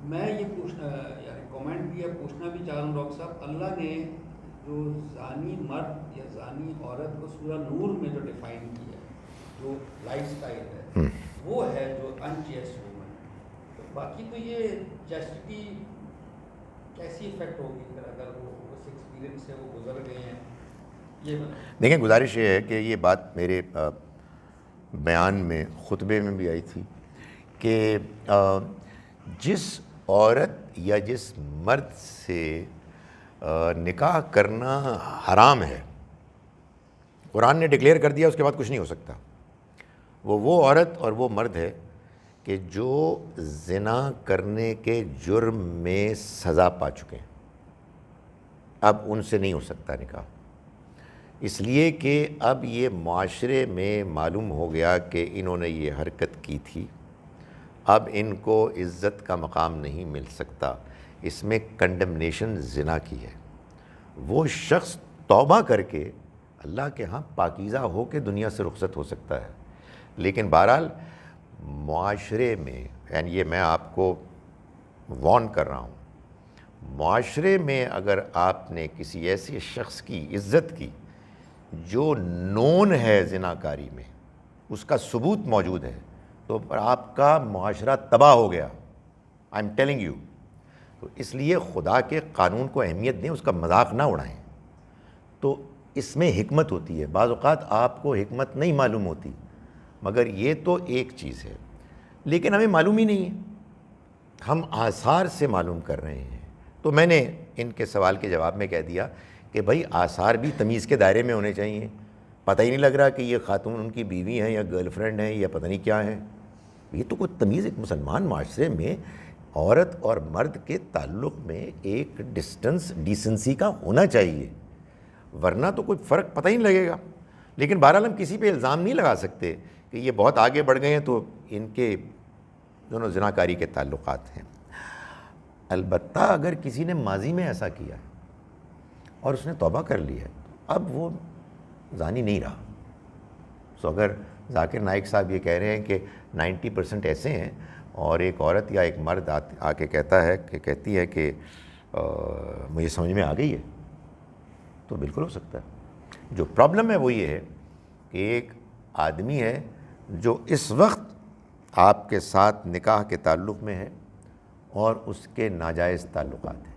میں یہ پوچھنا یعنی کامنٹ بھی ہے، پوچھنا بھی چاہ رہا ہوں ڈاکٹر صاحب، اللہ نے جو زانی مرد یا زانی عورت کو سورہ نور میں جو ڈیفائن کیا ہے، جو لائف سٹائل ہے وہ ہے جو انچیسٹ وومن. تو باقی تو یہ چیسٹی کیسی افیکٹ ہوگی پھر اگر وہ اس ایکسپیرئنس سے وہ گزر گئے ہیں؟ یہ دیکھیں گزارش یہ ہے کہ یہ بات میرے بیان میں خطبے میں بھی آئی تھی کہ جس عورت یا جس مرد سے نکاح کرنا حرام ہے، قرآن نے ڈکلیئر کر دیا، اس کے بعد کچھ نہیں ہو سکتا. وہ عورت اور وہ مرد ہے کہ جو زنا کرنے کے جرم میں سزا پا چکے ہیں. اب ان سے نہیں ہو سکتا نکاح، اس لیے کہ اب یہ معاشرے میں معلوم ہو گیا کہ انہوں نے یہ حرکت کی تھی. اب ان کو عزت کا مقام نہیں مل سکتا. اس میں کنڈمنیشن زنا کی ہے. وہ شخص توبہ کر کے اللہ کے ہاں پاکیزہ ہو کے دنیا سے رخصت ہو سکتا ہے. لیکن بہرحال معاشرے میں، یعنی یہ میں آپ کو وارن کر رہا ہوں، معاشرے میں اگر آپ نے کسی ایسے شخص کی عزت کی جو نون ہے زناکاری میں، اس کا ثبوت موجود ہے، تو پر آپ کا معاشرہ تباہ ہو گیا. I am telling you. تو اس لیے خدا کے قانون کو اہمیت دیں، اس کا مذاق نہ اڑائیں. تو اس میں حکمت ہوتی ہے. بعض اوقات آپ کو حکمت نہیں معلوم ہوتی، مگر یہ تو ایک چیز ہے، لیکن ہمیں معلوم ہی نہیں ہے، ہم آثار سے معلوم کر رہے ہیں. تو میں نے ان کے سوال کے جواب میں کہہ دیا کہ بھائی آثار بھی تمیز کے دائرے میں ہونے چاہیے. پتہ ہی نہیں لگ رہا کہ یہ خاتون ان کی بیوی ہیں یا گرل فرینڈ ہیں یا پتہ نہیں کیا ہیں. یہ تو کوئی تمیز ایک مسلمان معاشرے میں عورت اور مرد کے تعلق میں ایک ڈسٹنس ڈیسنسی کا ہونا چاہیے، ورنہ تو کوئی فرق پتہ ہی نہیں لگے گا. لیکن بہرحال ہم کسی پہ الزام نہیں لگا سکتے کہ یہ بہت آگے بڑھ گئے ہیں تو ان کے دونوں زناکاری کے تعلقات ہیں. البتہ اگر کسی نے ماضی میں ایسا کیا ہے اور اس نے توبہ کر لی ہے، اب وہ زانی نہیں رہا. سو اگر ذاکر نائک صاحب یہ کہہ رہے ہیں کہ 90% ایسے ہیں اور ایک عورت یا ایک مرد آ کے کہتی ہے کہ مجھے سمجھ میں آ گئی ہے، تو بالکل ہو سکتا ہے. جو پرابلم ہے وہ یہ ہے کہ ایک آدمی ہے جو اس وقت آپ کے ساتھ نکاح کے تعلق میں ہے اور اس کے ناجائز تعلقات ہیں.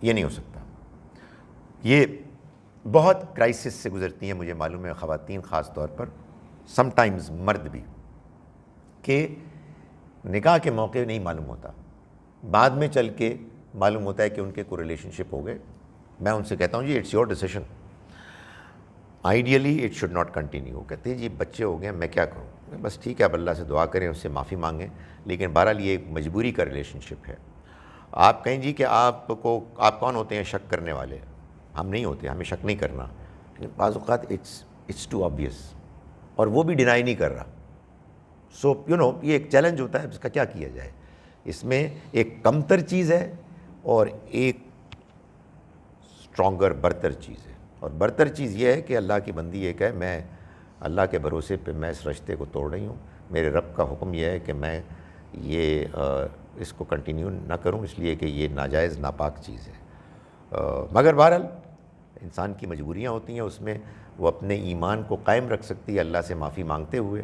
یہ نہیں ہو سکتا. یہ بہت کرائسس سے گزرتی ہیں، مجھے معلوم ہے، خواتین خاص طور پر، سم ٹائمز مرد بھی، کہ نکاح کے موقع نہیں معلوم ہوتا، بعد میں چل کے معلوم ہوتا ہے کہ ان کے کوئی ریلیشن شپ ہو گئے. میں ان سے کہتا ہوں جی it's your decision, ideally it should not continue. کہتے ہیں جی بچے ہو گئے میں کیا کروں. بس ٹھیک ہے، اب اللہ سے دعا کریں، اس سے معافی مانگیں، لیکن بہرحال یہ ایک مجبوری کا ریلیشن شپ ہے. آپ کہیں جی کہ آپ کون ہوتے ہیں شک کرنے والے؟ ہم نہیں ہوتے، ہمیں شک نہیں کرنا، لیکن بعض اوقات اٹس ٹو آبویس، اور وہ بھی ڈینائی نہیں کر رہا. سو یہ ایک چیلنج ہوتا ہے، اس کا کیا کیا جائے. اس میں ایک کمتر چیز ہے اور ایک اسٹرانگر برتر چیز ہے. اور برتر چیز یہ ہے کہ اللہ کی بندی یہ کہے میں اللہ کے بھروسے پہ میں اس رشتے کو توڑ رہی ہوں، میرے رب کا حکم یہ ہے کہ میں یہ اس کو کنٹینیو نہ کروں، اس لیے کہ یہ ناجائز ناپاک چیز ہے. مگر بہرحال انسان کی مجبوریاں ہوتی ہیں، اس میں وہ اپنے ایمان کو قائم رکھ سکتی ہے اللہ سے معافی مانگتے ہوئے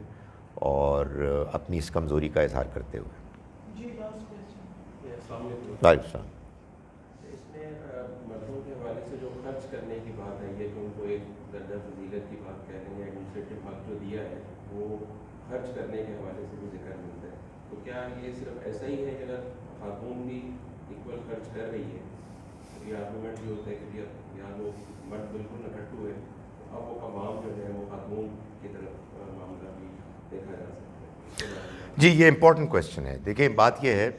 اور اپنی اس کمزوری کا اظہار کرتے ہوئے. جی لاسٹ کویسچن. السلام علیکم. وعلیکم السلام. اس میں مردوں کے حوالے سے جو خرچ کرنے کی بات ہے، یہ کہ ان کو ایک درجہ فضیلت کی بات کہہ رہے ہیں، ایڈمنسٹریٹو حق جو دیا ہے وہ خرچ کرنے کے حوالے سے بھی ذکر ملتا ہے. تو کیا یہ صرف ایسا ہی ہے کہ اگر خاتون بھی ایکول خرچ کر رہی ہے، تو یہ آرگومنٹ بھی ہوتا ہے کہ یہاں وہ مرد بالکل نکھٹو ہے، تو اب وہ کمام جو ہے وہ خاتون کی طرف معاملہ بھی دیکھا جا سکتا ہے. جی یہ امپورٹنٹ کویشچن ہے. دیکھیں بات یہ ہے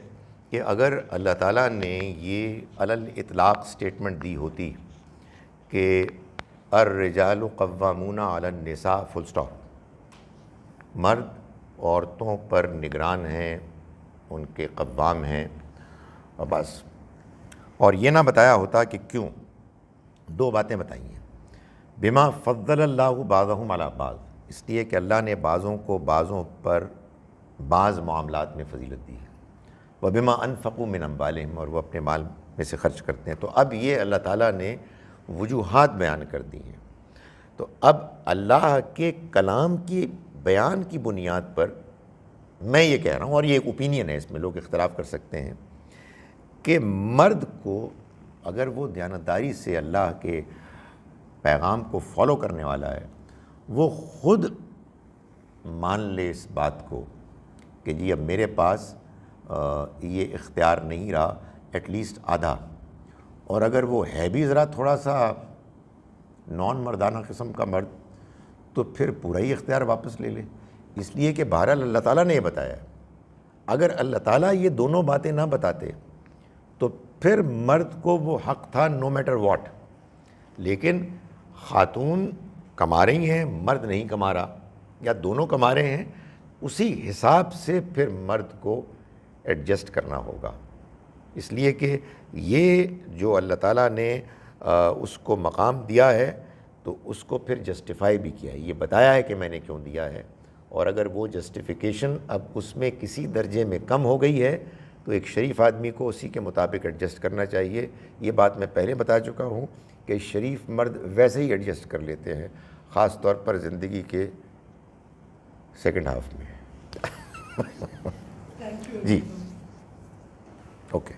کہ اگر اللہ تعالیٰ نے یہ علی الاطلاق اسٹیٹمنٹ دی ہوتی کہ الرجال قوامون علی النساء فل اسٹاپ، مرد عورتوں پر نگران ہیں، ان کے قوام ہیں، اور بس، اور یہ نہ بتایا ہوتا کہ کیوں. دو باتیں بتائی ہیں. بما فضل اللہ بعضهم علی بعض، اس لیے کہ اللہ نے بعضوں کو بعضوں پر بعض معاملات میں فضیلت دی ہے. وبما انفقوا من اموالہم، اور وہ اپنے مال میں سے خرچ کرتے ہیں. تو اب یہ اللہ تعالیٰ نے وجوہات بیان کر دی ہیں. تو اب اللہ کے کلام کی بیان کی بنیاد پر میں یہ کہہ رہا ہوں، اور یہ ایک اوپینین ہے، اس میں لوگ اختلاف کر سکتے ہیں، کہ مرد کو اگر وہ دیانتداری سے اللہ کے پیغام کو فالو کرنے والا ہے، وہ خود مان لے اس بات کو کہ جی اب میرے پاس یہ اختیار نہیں رہا، ایٹ لیسٹ آدھا. اور اگر وہ ہے بھی ذرا تھوڑا سا نان مردانہ قسم کا مرد، تو پھر پورا ہی اختیار واپس لے لے. اس لیے کہ بہرحال اللہ تعالیٰ نے یہ بتایا ہے. اگر اللہ تعالیٰ یہ دونوں باتیں نہ بتاتے تو پھر مرد کو وہ حق تھا نو میٹر واٹ. لیکن خاتون کما رہی ہیں، مرد نہیں کما رہا، یا دونوں کما رہے ہیں، اسی حساب سے پھر مرد کو ایڈجسٹ کرنا ہوگا. اس لیے کہ یہ جو اللہ تعالیٰ نے اس کو مقام دیا ہے تو اس کو پھر جسٹیفائی بھی کیا ہے، یہ بتایا ہے کہ میں نے کیوں دیا ہے. اور اگر وہ جسٹیفیکیشن اب اس میں کسی درجے میں کم ہو گئی ہے تو ایک شریف آدمی کو اسی کے مطابق ایڈجسٹ کرنا چاہیے. یہ بات میں پہلے بتا چکا ہوں کہ شریف مرد ویسے ہی ایڈجسٹ کر لیتے ہیں، خاص طور پر زندگی کے سیکنڈ ہاف میں. Thank you. جی اوکے.